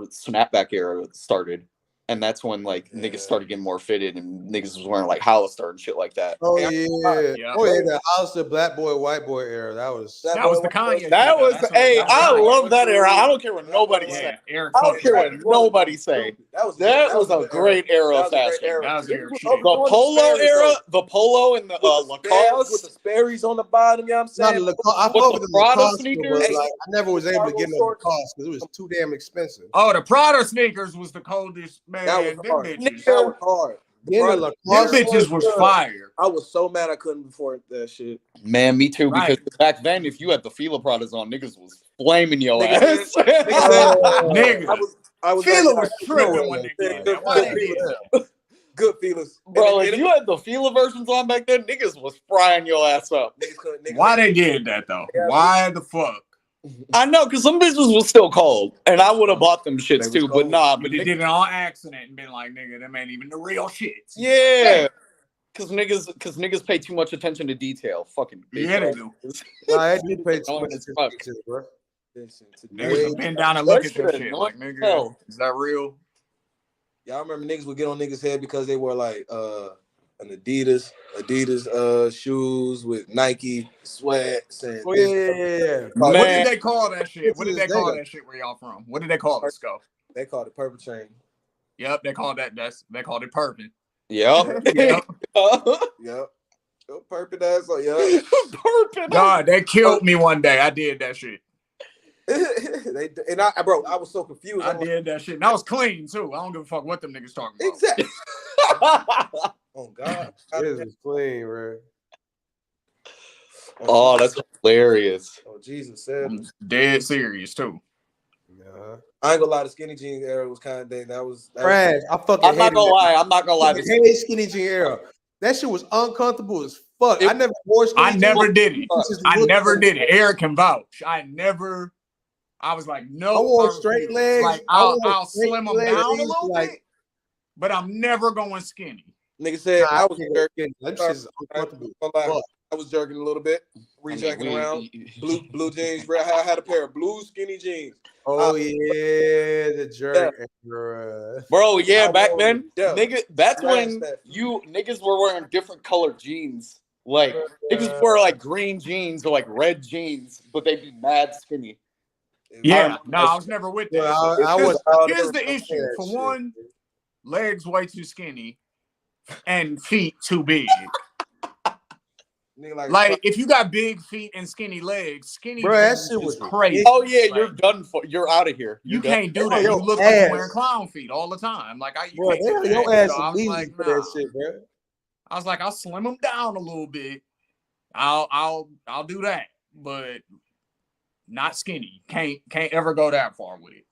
snapback era started. And that's when niggas started getting more fitted and niggas was wearing like Hollister and shit like that. Oh yeah. The Hollister black boy, white boy era. That was the Kanye. I love that era. I don't care what nobody say. I don't care what nobody say. That was a great era of fashion. The polo era, the polo and the Lacoste with the Sperry's on the bottom. You know what I'm saying? I fuck with the Prada sneakers. I never was able to get no Lacoste because it was too damn expensive. Oh, the Prada sneakers was the coldest. Man, that was hard. That was hard. Them bitches was fire. I was so mad I couldn't afford that shit. Man, me too. Because back then, if you had the Fila Pradas on, niggas was flaming your ass. Nigga, Fila was tripping when they did that. Good feelers, bro. If you had the Fila versions on back then, niggas was frying your ass up. Why they did that though? Why the fuck? I know, because some bitches was still cold, and I would have bought them shits too, but nah. But they did it on accident and been like, nigga, them ain't even the real shits. Yeah, because niggas pay too much attention to detail. Fucking bitch. Yeah, they do. I did pay too much attention to it, bro. Niggas would bend down and look at that shit like, nigga, is that real? Y'all remember niggas would get on niggas' head because they were like an Adidas shoes with Nike sweats and Oh yeah. What did Man, they call that shit? It's What did this they call nigga. that shit where y'all from? What did they call it, Sco? They called it Purple Chain. Yep, they called it Purpin. yep. Yep. Yep. Purple ass. Yep. Purpin. God, they killed me one day. I did that shit. Bro, I was so confused. I did that shit. And I was clean too. I don't give a fuck what them niggas talking about. Exactly. Oh God. This is clean, bro. Oh, that's hilarious. Oh Jesus, said. I'm dead serious too. Yeah. I ain't gonna lie. The skinny jeans era was kind of that was Trash. I fucking I'm not hated gonna that. lie. I'm not gonna lie. I hated skinny jean era. That shit was uncomfortable as fuck. I never wore skinny jeans. I never did it. Just I looked never like- did it. Eric can vouch. I was like, no. I wore straight legs. Like I wore I'll straight slim them legs, down a little like- bit, but I'm never going skinny. nigga said Nah, I was can't go jerking. skinny. That shit's uncomfortable. I was jerking a little bit, rejacking around. Blue jeans, bro. I had a pair of blue skinny jeans. Oh yeah, the jerk era. Bro, yeah, I back wore then, them. nigga, that's Smash when that. you niggas were wearing different colored jeans. Like niggas wore like green jeans or like red jeans, but they'd be mad skinny. Yeah, no, I was never with that. Well, I Here's- was. here's the issue. For one, legs way too skinny, and feet too big. Nigga Like if you got big feet and skinny legs, skinny Bro, that jeans shit is was crazy. Oh yeah, you're Like, done for. You're out of here. You You're done. can't do that. Yo, You look ass. like you're wearing clown feet all the time. Like you Bro, can't do they that. your ass So I was easy like, for nah. that shit, bro. I was like, I'll slim them down a little bit. I'll do that, but not skinny. Can't ever go that far with it.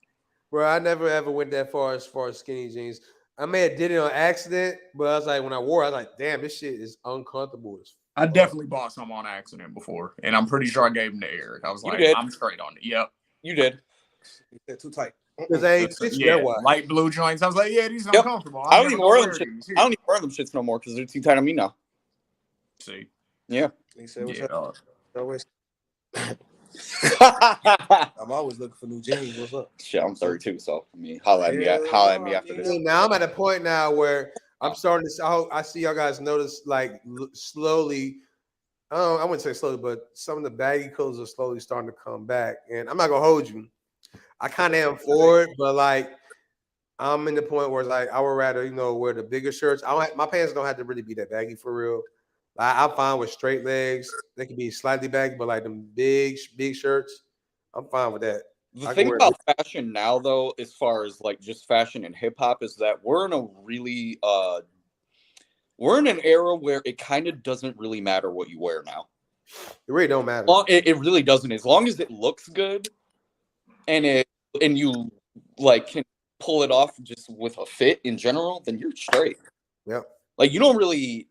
Bro, I never ever went that far as skinny jeans. I may have did it on accident, but I was like, when I wore it, I was like, damn, this shit is uncomfortable as I definitely bought some on accident before, and I'm pretty sure I gave them to Eric. I was You like, did. I'm straight on it. Yep. You did. They're too tight. because they ain't fit you Yeah, that wide. light blue joints. I was like, yeah, these are Yep. uncomfortable. I don't never even gonna wear wear them shit. these. I don't even wear them shits no more because they're too tight on me now. See. Yeah. He said, "What's Yeah, up?" dog. Always. I'm always looking for new jeans. What's up? Shit, I'm 32, so I mean, holla at me after this. See, now I'm at a point now where I'm starting to. I see y'all guys notice like slowly. I wouldn't say slowly, but some of the baggy clothes are slowly starting to come back. And I'm not gonna hold you. I kind of am for it, but like I'm in the point where like I would rather wear the bigger shirts. My pants don't have to really be that baggy for real. Like, I'm fine with straight legs. They can be slightly baggy, but like them big shirts, I'm fine with that. The I thing can wear about fashion now, though, as far as like just fashion and hip hop, is that we're in a really we're in an era where it kind of doesn't really matter what you wear now. It really don't matter. It really doesn't. As long as it looks good, and you like can pull it off just with a fit in general, then you're straight. Yep. Like you don't really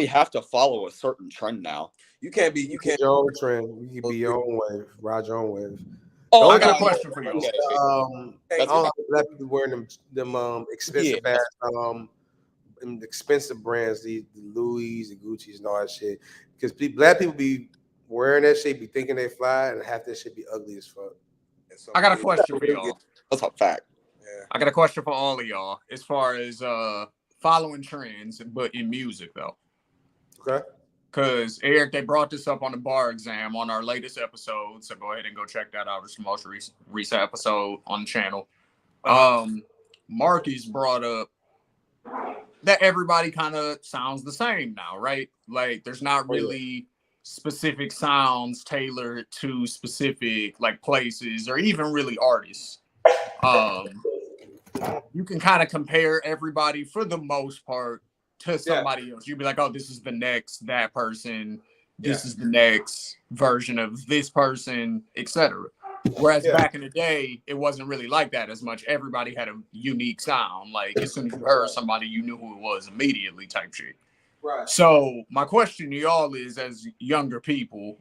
have to follow a certain trend now. You can't. Your own trend. You can be your own wave. Ride your own wave. Oh, I got a question for y'all. I don't like black people wearing them expensive ass them expensive brands, the Louis, the Gucci's, and all that shit. Because black people be wearing that shit, be thinking they fly, and half that shit be ugly as fuck. I got a question for y'all. That's a fact. Yeah. I got a question for all of y'all as far as following trends, but in music though. Okay. Because Eric, they brought this up on the bar exam on our latest episode, so go ahead and go check that out. It's the most recent episode on the channel. Marcus brought up that everybody kind of sounds the same now, right? Like there's not really specific sounds tailored to specific like places or even really artists. You can kind of compare everybody for the most part to somebody else. You'd be like, oh, this is the next that person, this is the next version of this person, etc. Whereas back in the day, it wasn't really like that as much. Everybody had a unique sound. Like as soon as you heard somebody, you knew who it was immediately type shit. Right. So my question to y'all is, as younger people,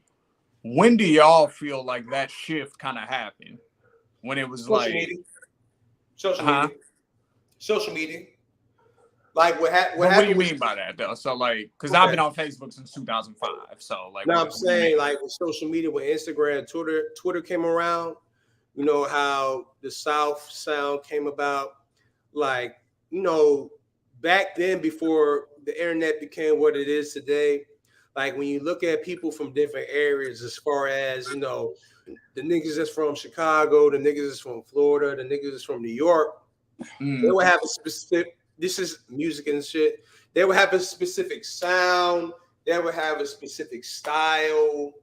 when do y'all feel like that shift kind of happened? When it was Social media. Like what happened? What do you mean by that though? So like, because I've been on Facebook since 2005. So like, no, I'm saying like with social media, with Instagram, Twitter came around. You know how the South sound came about. Like back then, before the internet became what it is today, like when you look at people from different areas, as far as, you know, the niggas that's from Chicago, the niggas that's from Florida, the niggas that's from New York, they would have a specific, this is music and shit. They would have a specific sound. They would have a specific style.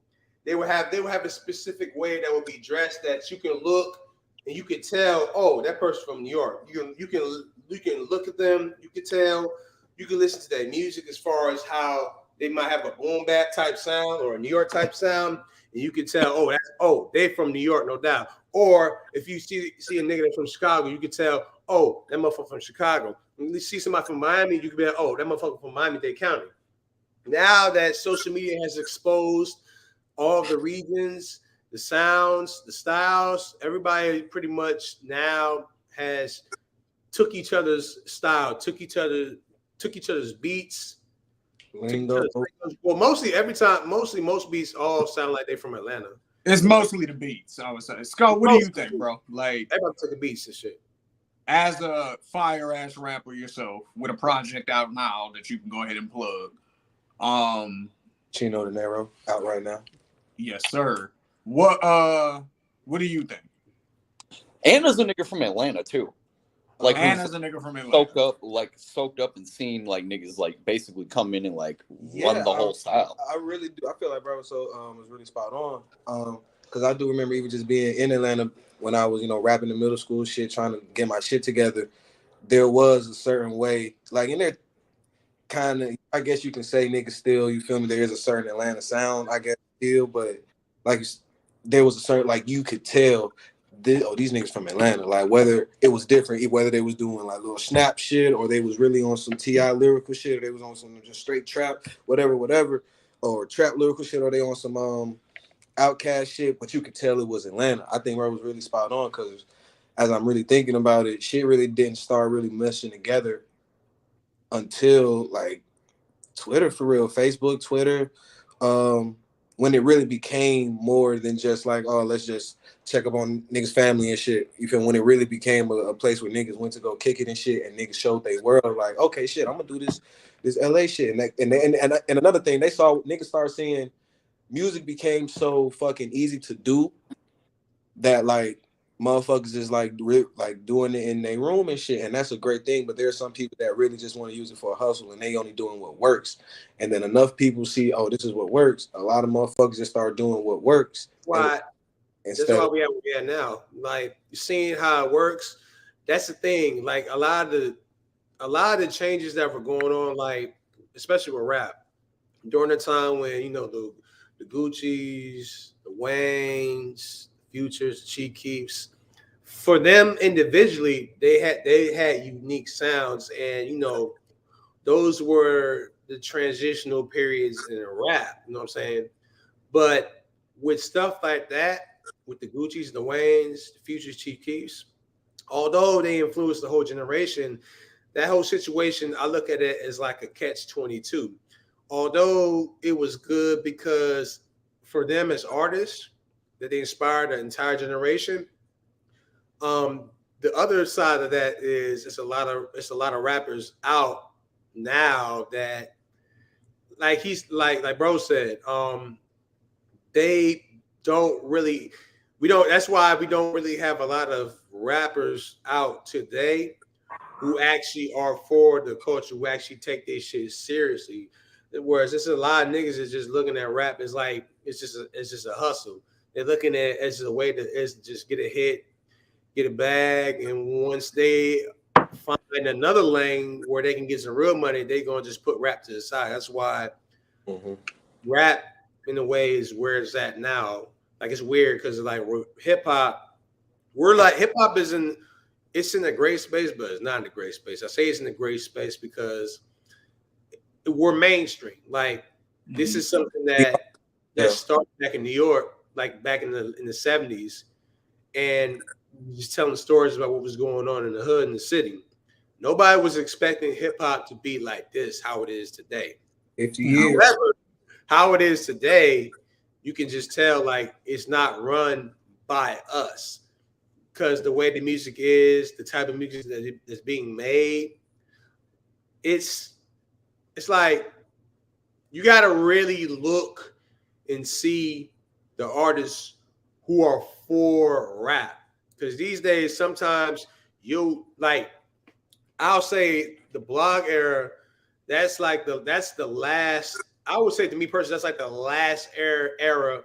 They would have a specific way that would be dressed that you can look and you can tell, oh, that person from New York. You can look at them, you can tell, you can listen to their music as far as how they might have a boom bap type sound or a New York type sound, and you can tell, they're from New York, no doubt. Or if you see a nigga that's from Chicago, you can tell, oh, that motherfucker from Chicago. When you see somebody from Miami, you can be like, oh, that motherfucker from Miami-Dade County. Now that social media has exposed all of the regions, the sounds, the styles, everybody pretty much now has took each other's style, took each other's beats. Well, mostly most beats all sound like they're from Atlanta. It's mostly the beats, I would say. Scott, what do you think, bro? Like, everybody took the beats and shit. As a fire ass rapper yourself, with a project out now that you can go ahead and plug, Chino De Niro out right now. Yes, sir. What do you think? Anna's a nigga from Atlanta too. Like Anna's a nigga from Atlanta. Soaked up and seen like niggas like basically come in and like run the whole style. I really do. I feel like bro was really spot on. Because I do remember even just being in Atlanta when I was, rapping in middle school shit, trying to get my shit together. There was a certain way, like in there, kind of, I guess you can say niggas still, you feel me? There is a certain Atlanta sound, I guess, still, but like there was a certain, like you could tell, these niggas from Atlanta. Like whether it was different, whether they was doing like little snap shit or they was really on some T.I. lyrical shit or they was on some just straight trap, whatever, or trap lyrical shit or they on some Outcast shit, but you could tell it was Atlanta. I think Ray was really spot on because as I'm really thinking about it, shit really didn't start really meshing together until like Twitter, for real, Facebook, Twitter, when it really became more than just like, oh, let's just check up on niggas' family and shit. You feel, when it really became a place where niggas went to go kick it and shit, and niggas showed they world like, okay, shit, I'm gonna do this LA shit, and another thing they saw, niggas started seeing. Music became so fucking easy to do that like motherfuckers is like doing it in their room and shit, and that's a great thing. But there are some people that really just want to use it for a hustle, and they only doing what works. And then enough people see, oh, this is what works. A lot of motherfuckers just start doing what works. Why? That's why we are now. Like seeing how it works. That's the thing. Like a lot of the changes that were going on, like especially with rap during the time when the Gucci's, the Waynes, Futures, Chief Keefs, for them individually, they had unique sounds, and those were the transitional periods in rap. You know what I'm saying? But with stuff like that, with the Gucci's, the Waynes, the Futures, Chief Keefs, although they influenced the whole generation, that whole situation, I look at it as like a catch-22. Although it was good because for them as artists, that they inspired an entire generation. The other side of that is it's a lot of rappers out now that, like bro said, they don't really, that's why we don't really have a lot of rappers out today who actually are for the culture, who actually take this shit seriously. Whereas there's a lot of niggas that's just looking at rap as like it's just a hustle. They're looking at it as a way to just get a hit, get a bag, and once they find another lane where they can get some real money, they're gonna just put rap to the side. That's why rap, in a way, is where it's at now. Like it's weird because like hip hop, hip hop is in a great space, but it's not in a great space. I say it's in a great space because we're mainstream. Like this is something that started back in New York, like back in the 70s, and just telling stories about what was going on in the hood in the city. Nobody was expecting hip hop to be like this, how it is today. 50 years. However, how it is today, you can just tell like it's not run by us because the way the music is, the type of music that is being made, it's it's like you got to really look and see the artists who are for rap, because these days sometimes you like, I'll say the blog era. That's the last. I would say to me personally, that's like the last era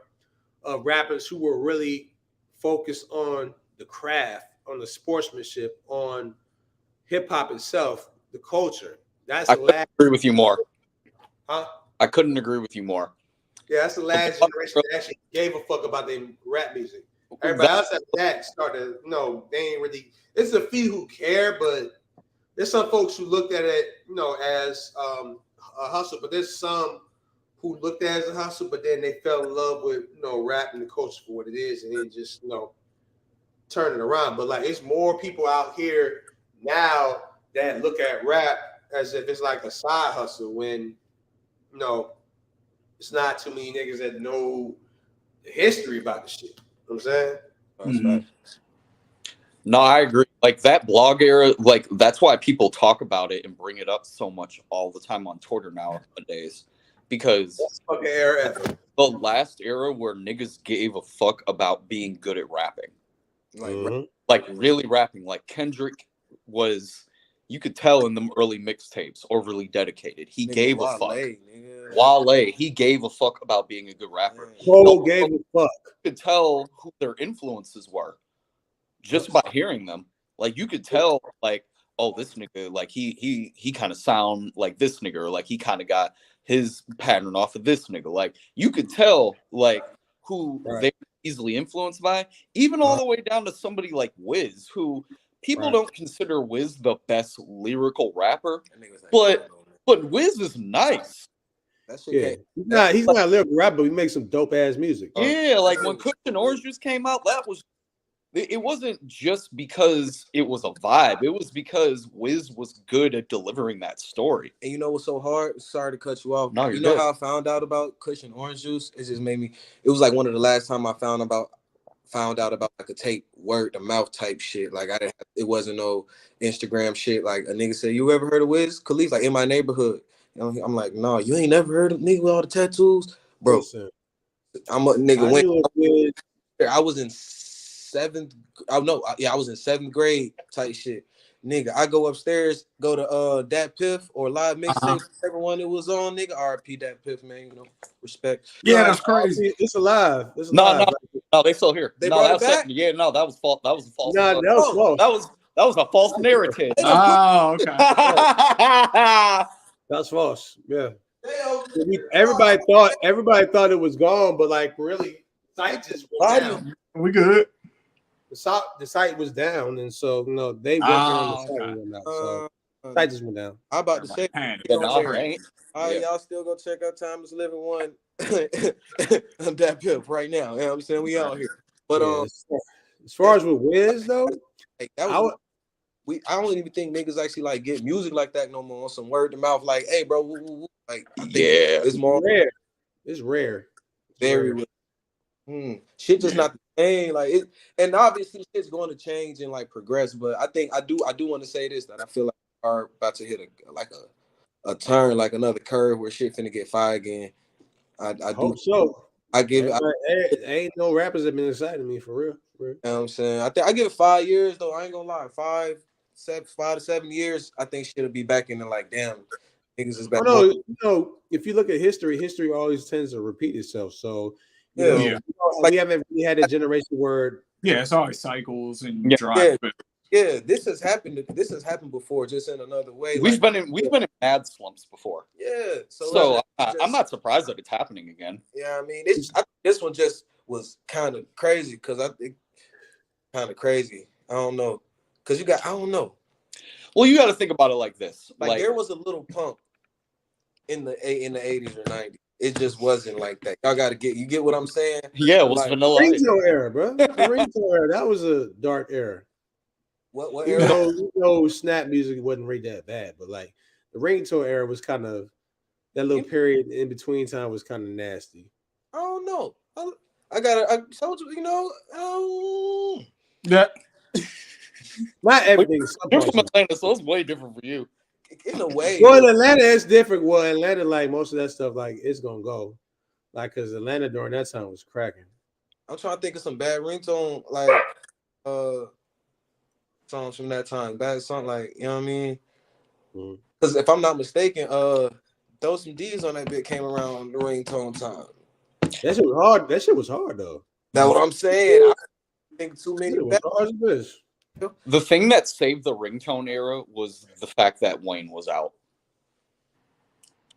of rappers who were really focused on the craft, on the sportsmanship, on hip hop itself, the culture. That's I the couldn't last. agree with you more. Huh? I couldn't agree with you more. Yeah, that's the last generation that actually gave a fuck about their rap music. Everybody else after that started, they ain't really. It's a few who care, but there's some folks who looked at it, as a hustle. But there's some who looked at it as a hustle, but then they fell in love with, rap and the culture for what it is, and then just, turn it around. But like, it's more people out here now that look at rap as if it's like a side hustle when, it's not too many niggas that know the history about the shit. You know what I'm saying? Mhm. No, I agree. Like that blog era, like that's why people talk about it and bring it up so much all the time on Twitter nowadays. Because That's fucking era ever. the last era where niggas gave a fuck about being good at rapping. Like really rapping. Like Kendrick was, you could tell in the early mixtapes, overly dedicated. He gave a fuck. Wale, he gave a fuck about being a good rapper. Cole gave a fuck. You could tell who their influences were just by hearing them. Like you could tell, like, oh, this nigga, like he kind of sound like this nigga, or like he kind of got his pattern off of this nigga. Like you could tell, like who they're easily influenced by, even all the way down to somebody like Wiz, who people don't consider Wiz the best lyrical rapper, but Wiz is nice. Yeah, he's not a lyrical rapper, but he makes some dope ass music. Yeah, like when Cushion Orange Juice came out, it wasn't just because it was a vibe. It was because Wiz was good at delivering that story. And you know what's so hard? Sorry to cut you off. No, you know how I found out about Cushion Orange Juice? It just made me. It was like one of the last time I found out about like a tape word to mouth type shit. Like it wasn't no Instagram shit. Like a nigga said, "You ever heard of Wiz Khalifa?" Like in my neighborhood. I'm like, no, you ain't never heard of nigga with all the tattoos, bro. Listen, I'm a nigga. I was in seventh. I was in seventh grade type shit. Nigga, I go upstairs, go to Dat Piff or Live Mixtape, whichever one it was on, nigga. RP Dat Piff, man, respect. Yeah, that's crazy. It's alive. It's alive. No, they still here. They brought it back? Yeah, no, that was false. That was a false. No, that was false. That was a false narrative. Oh, okay. That's false. Yeah. Everybody thought it was gone, but like really, the site just went down. We good. The site was down, and so they working on the site and whatnot. So the site just went down. I'm about to say, y'all still go check out Time Is Living One. I'm that pimp right now. You know what I'm saying? We out here. But as far as with Wiz though, I don't even think niggas actually like get music like that no more on some word to mouth. Like, hey, bro, like it's more rare. It's rare. Very rare. Shit just not the same. Like it, and obviously shit's going to change and like progress. But I think I do want to say this, that I feel like we are about to hit a turn, like another curve where shit finna get fire again. I hope do. So I give it. Ain't no rappers that been inside of me for real. You know what I'm saying? I give it 5 years though. I ain't gonna lie. 5 to 7 years, I think shit'll be back in the like, damn, niggas is back. If you look at history always tends to repeat itself. So we haven't really had a generation where it's always cycles and drive. Yeah, this has happened. This has happened before, just in another way. We've been in mad slumps before. Yeah, so I'm not surprised that it's happening again. Yeah, I mean, this one just was kind of crazy because I think kind of crazy. I don't know, because I don't know. Well, you got to think about it like this. Like there was a little pump in the 80s or 90s. It just wasn't like that. Y'all got to get what I'm saying? Yeah, it was like, vanilla. Ringtone era, bro. The ringtone era. That was a dark era. What era? Snap music wasn't really that bad, but like the ringtone era was kind of that little period in between time was kind of nasty. I don't know. I told you, Yeah. Not everything. You're from Atlanta, so it's way different for you. in a way. Well, in Atlanta, it's different. Well, Atlanta, like most of that stuff, like it's gonna go, like because Atlanta during that time was cracking. I'm trying to think of some bad ringtone like songs from that time. Bad song, like you know what I mean? Because if I'm not mistaken, Throw Some D's on that bit came around the ringtone time. That shit was hard. That shit was hard though. That's what I'm saying. I think too many. It was hard as this. The thing that saved the ringtone era was the fact that Wayne was out.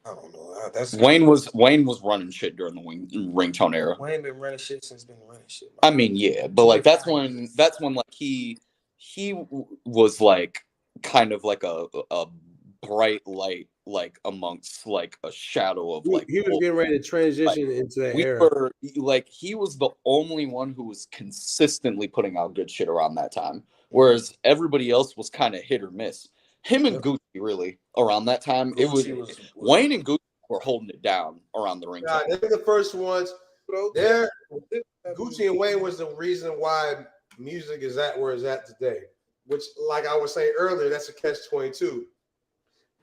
I don't know. That's Wayne was running shit during the ringtone era. Wayne been running shit since been running shit. I mean, yeah, but like that's when like he was like kind of like a bright light like amongst like a shadow of like he was getting ready to transition into that era. Were like he was the only one who was consistently putting out good shit around that time, whereas everybody else was kind of hit or miss. Him and Gucci really around that time. Gucci was Wayne and Gucci were holding it down around the ring. They're the first ones. There, Gucci and Wayne was the reason why music is at where it's at today. Which, like I was saying earlier, that's a catch-22.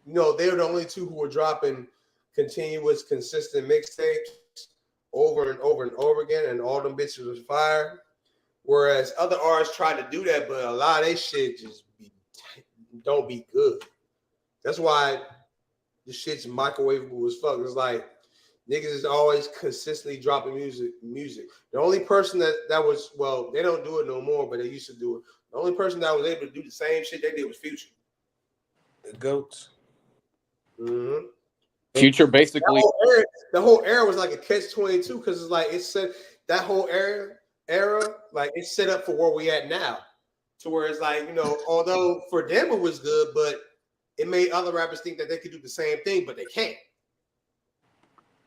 You know, they were the only two who were dropping continuous, consistent mixtapes over and over and over again, and all them bitches was fire. Whereas other artists tried to do that, but a lot of they shit just don't be good. That's why the shit's microwavable as fuck. It's like niggas is always consistently dropping music. The only person that was, well, they don't do it no more, but they used to do it. The only person that was able to do the same shit they did was Future. The GOATs. Mm-hmm. Future basically. The whole era was like a catch-22 because it's like it said that whole era like it's set up for where we at now. To where it's like, you know, although for them it was good, but it made other rappers think that they could do the same thing, but they can't.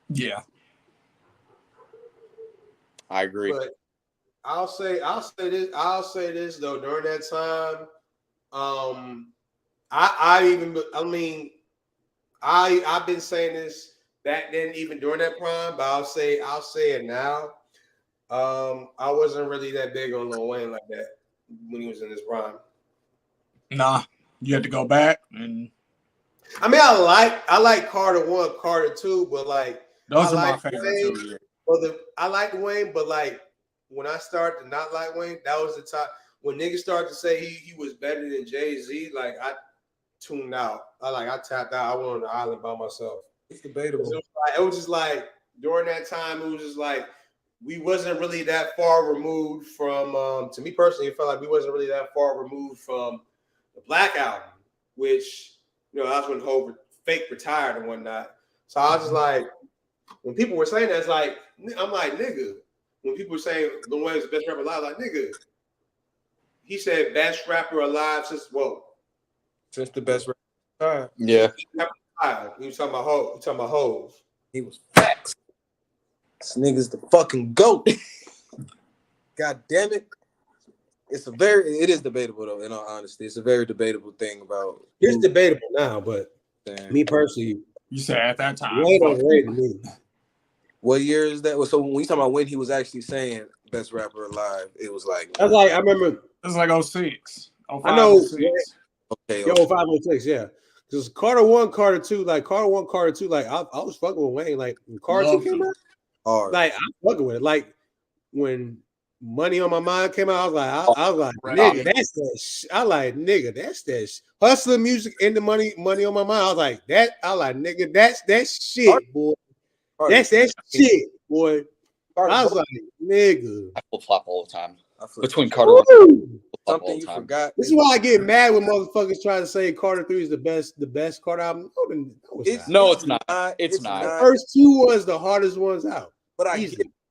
Yeah. I agree. But I'll say this though, during that time, I've been saying this back then, even during that prime, but I'll say it now. I wasn't really that big on Lil Wayne like that when he was in his prime. Nah, you had to go back and. I mean, I like Carter 1, Carter 2, but like those are my favorite Wayne, too. Yeah. I like Wayne, but like when I started to not like Wayne, that was the time when niggas started to say he was better than Jay-Z. Like I tuned out. I tapped out. I went on the island by myself. It's debatable. It was just like during that time, it was just like we wasn't really that far removed from. To me personally, it felt like we wasn't really that far removed from the Black Album, which. You know, that's when Hov fake retired and whatnot. So I was just like, when people were saying that, it's like, I'm like, nigga. When people were saying Lil Wayne's the best rapper alive, like, nigga. He said best rapper alive since the best rapper. Yeah. He was talking about Hov. He was facts. This nigga's the fucking GOAT. God damn it. It is debatable though, in all honesty. It's a very debatable thing about it's debatable now, but me personally, you said at that time. Wayne overrated me. What year is that? So when you talking about when he was actually saying best rapper alive, it was like I remember it was like 06. 05, I know 06. Okay. 05, 06, yeah. Because Carter 1, Carter 2, like Carter 1, Carter 2, like I was fucking with Wayne. Like when Carter 2 came out, hard. Like I'm fucking with it. Like when Money on My Mind came out, I was like, nigga, that's that. I like, nigga, that's that hustler music in the money on my mind. I was like, nigga, that's that shit, boy. That's that shit, boy. I was like, nigga. I flip flop all the time between Carter. Something you forgot. This is why I get mad when motherfuckers try to say Carter 3 is the best Carter album. No, it's not. It's not. The first two was the hardest ones out. But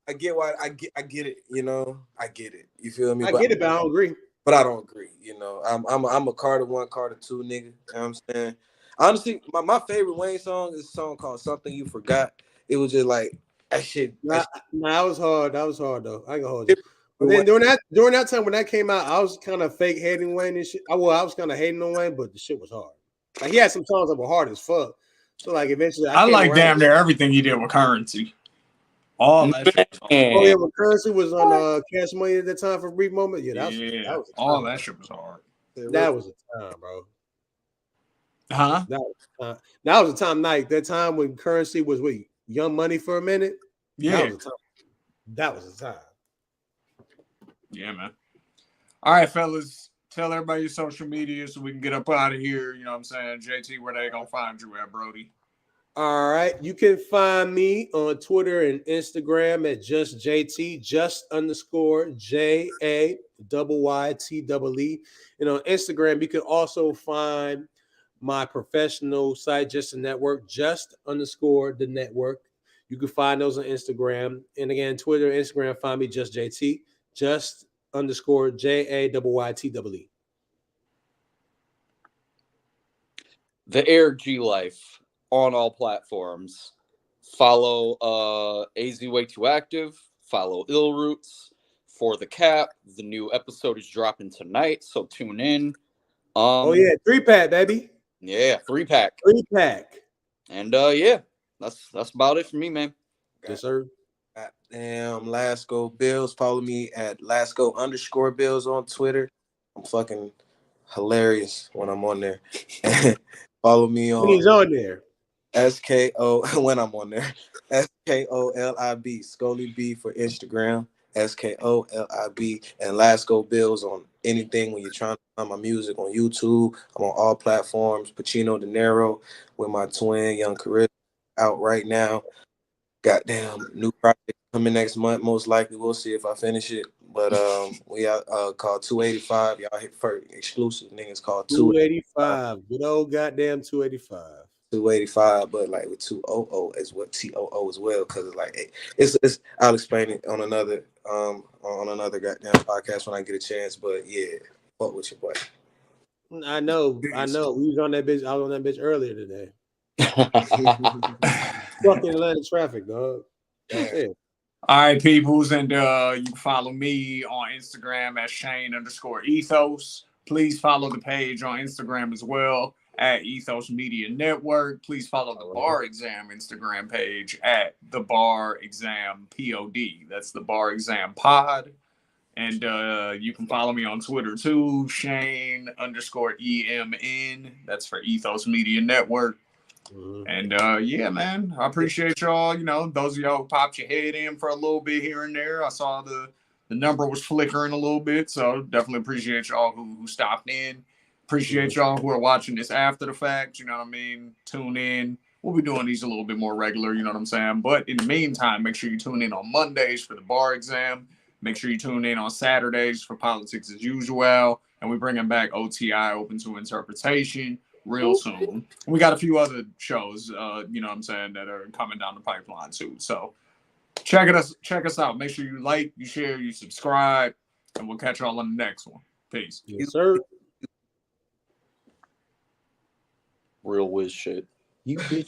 I get why I get it, you know. I get it. You feel me? I get it, but I don't agree. But I don't agree, you know. I'm a Carter 1, Carter 2 nigga. You know what I'm saying? Honestly, my favorite Wayne song is a song called Something You Forgot. It was just like that shit. That was hard. That was hard though. I ain't gonna hold you. But then during that time when that came out, I was kind of fake hating Wayne and shit. I was kind of hating on Wayne, but the shit was hard. Like he had some songs that were hard as fuck. So like eventually, I like damn near everything he did with Currency. All that shit. Oh yeah, when Currency was on Cash Money at that time for a brief moment. Yeah, that was all that shit was hard. That was a time, bro. Huh? That was a time, Night. That time when currency was Young Money for a minute. Yeah. That was a time. That was a time. Yeah, man. All right, fellas. Tell everybody your social media so we can get up out of here. You know what I'm saying? JT, where they gonna find you at, Brody? All right. You can find me on Twitter and Instagram at JustJT, JayTYTEE. And on Instagram, you can also find my professional site, Just the Network, _the network. You can find those on Instagram. And again, Twitter, Instagram, find me JustJT, JayTYTEE. The Air G Life on all platforms. Follow AZ Way Too Active. Follow Ill Roots. For the Cap, the new episode is dropping tonight, so tune in. Oh yeah, 3-pack, baby. Yeah, 3-pack. 3-pack. And yeah, that's about it for me, man. Yes, sir. Goddamn, Lasco Bills. Follow me at Lasco_Bills on Twitter. I'm fucking hilarious when I'm on there. Follow me When he's on there. SKO when I'm on there. SKOLIB. Scully B for Instagram. SKOLIB and Lasco Bills on anything when you're trying to find my music on YouTube. I'm on all platforms. Pacino De Niro with my twin, Young Carissa, out right now. Goddamn, new project coming next month. Most likely, we'll see if I finish it. But we out called 285. Y'all hit first exclusive niggas called 285. Good old goddamn 285. 285, but like with 200 as what TOO as well, because it's like it's I'll explain it on another goddamn podcast when I get a chance. But yeah, fuck with your boy. I know. We was on that bitch. I was on that bitch earlier today. Fucking Atlanta traffic, dog. Yeah. All right, peoples, and you can follow me on Instagram at Shane_Ethos. Please follow the page on Instagram as well at Ethos Media Network. Please follow the Bar Exam Instagram page at the Bar Exam POD. That's the Bar Exam Pod. And you can follow me on Twitter too, Shane_EMN. That's for Ethos Media Network. Mm-hmm. And yeah, man, I appreciate y'all. You know, those of y'all who popped your head in for a little bit here and there. I saw the number was flickering a little bit, so definitely appreciate y'all who stopped in. Appreciate y'all who are watching this after the fact. You know what I mean? Tune in. We'll be doing these a little bit more regular. You know what I'm saying? But in the meantime, make sure you tune in on Mondays for the Bar Exam. Make sure you tune in on Saturdays for Politics as Usual. And we're bringing back OTI, Open to Interpretation, real soon. We got a few other shows, you know what I'm saying, that are coming down the pipeline too. So check us out. Make sure you like, you share, you subscribe, and we'll catch y'all on the next one. Peace. Yes, sir. Real whiz shit. You bitch.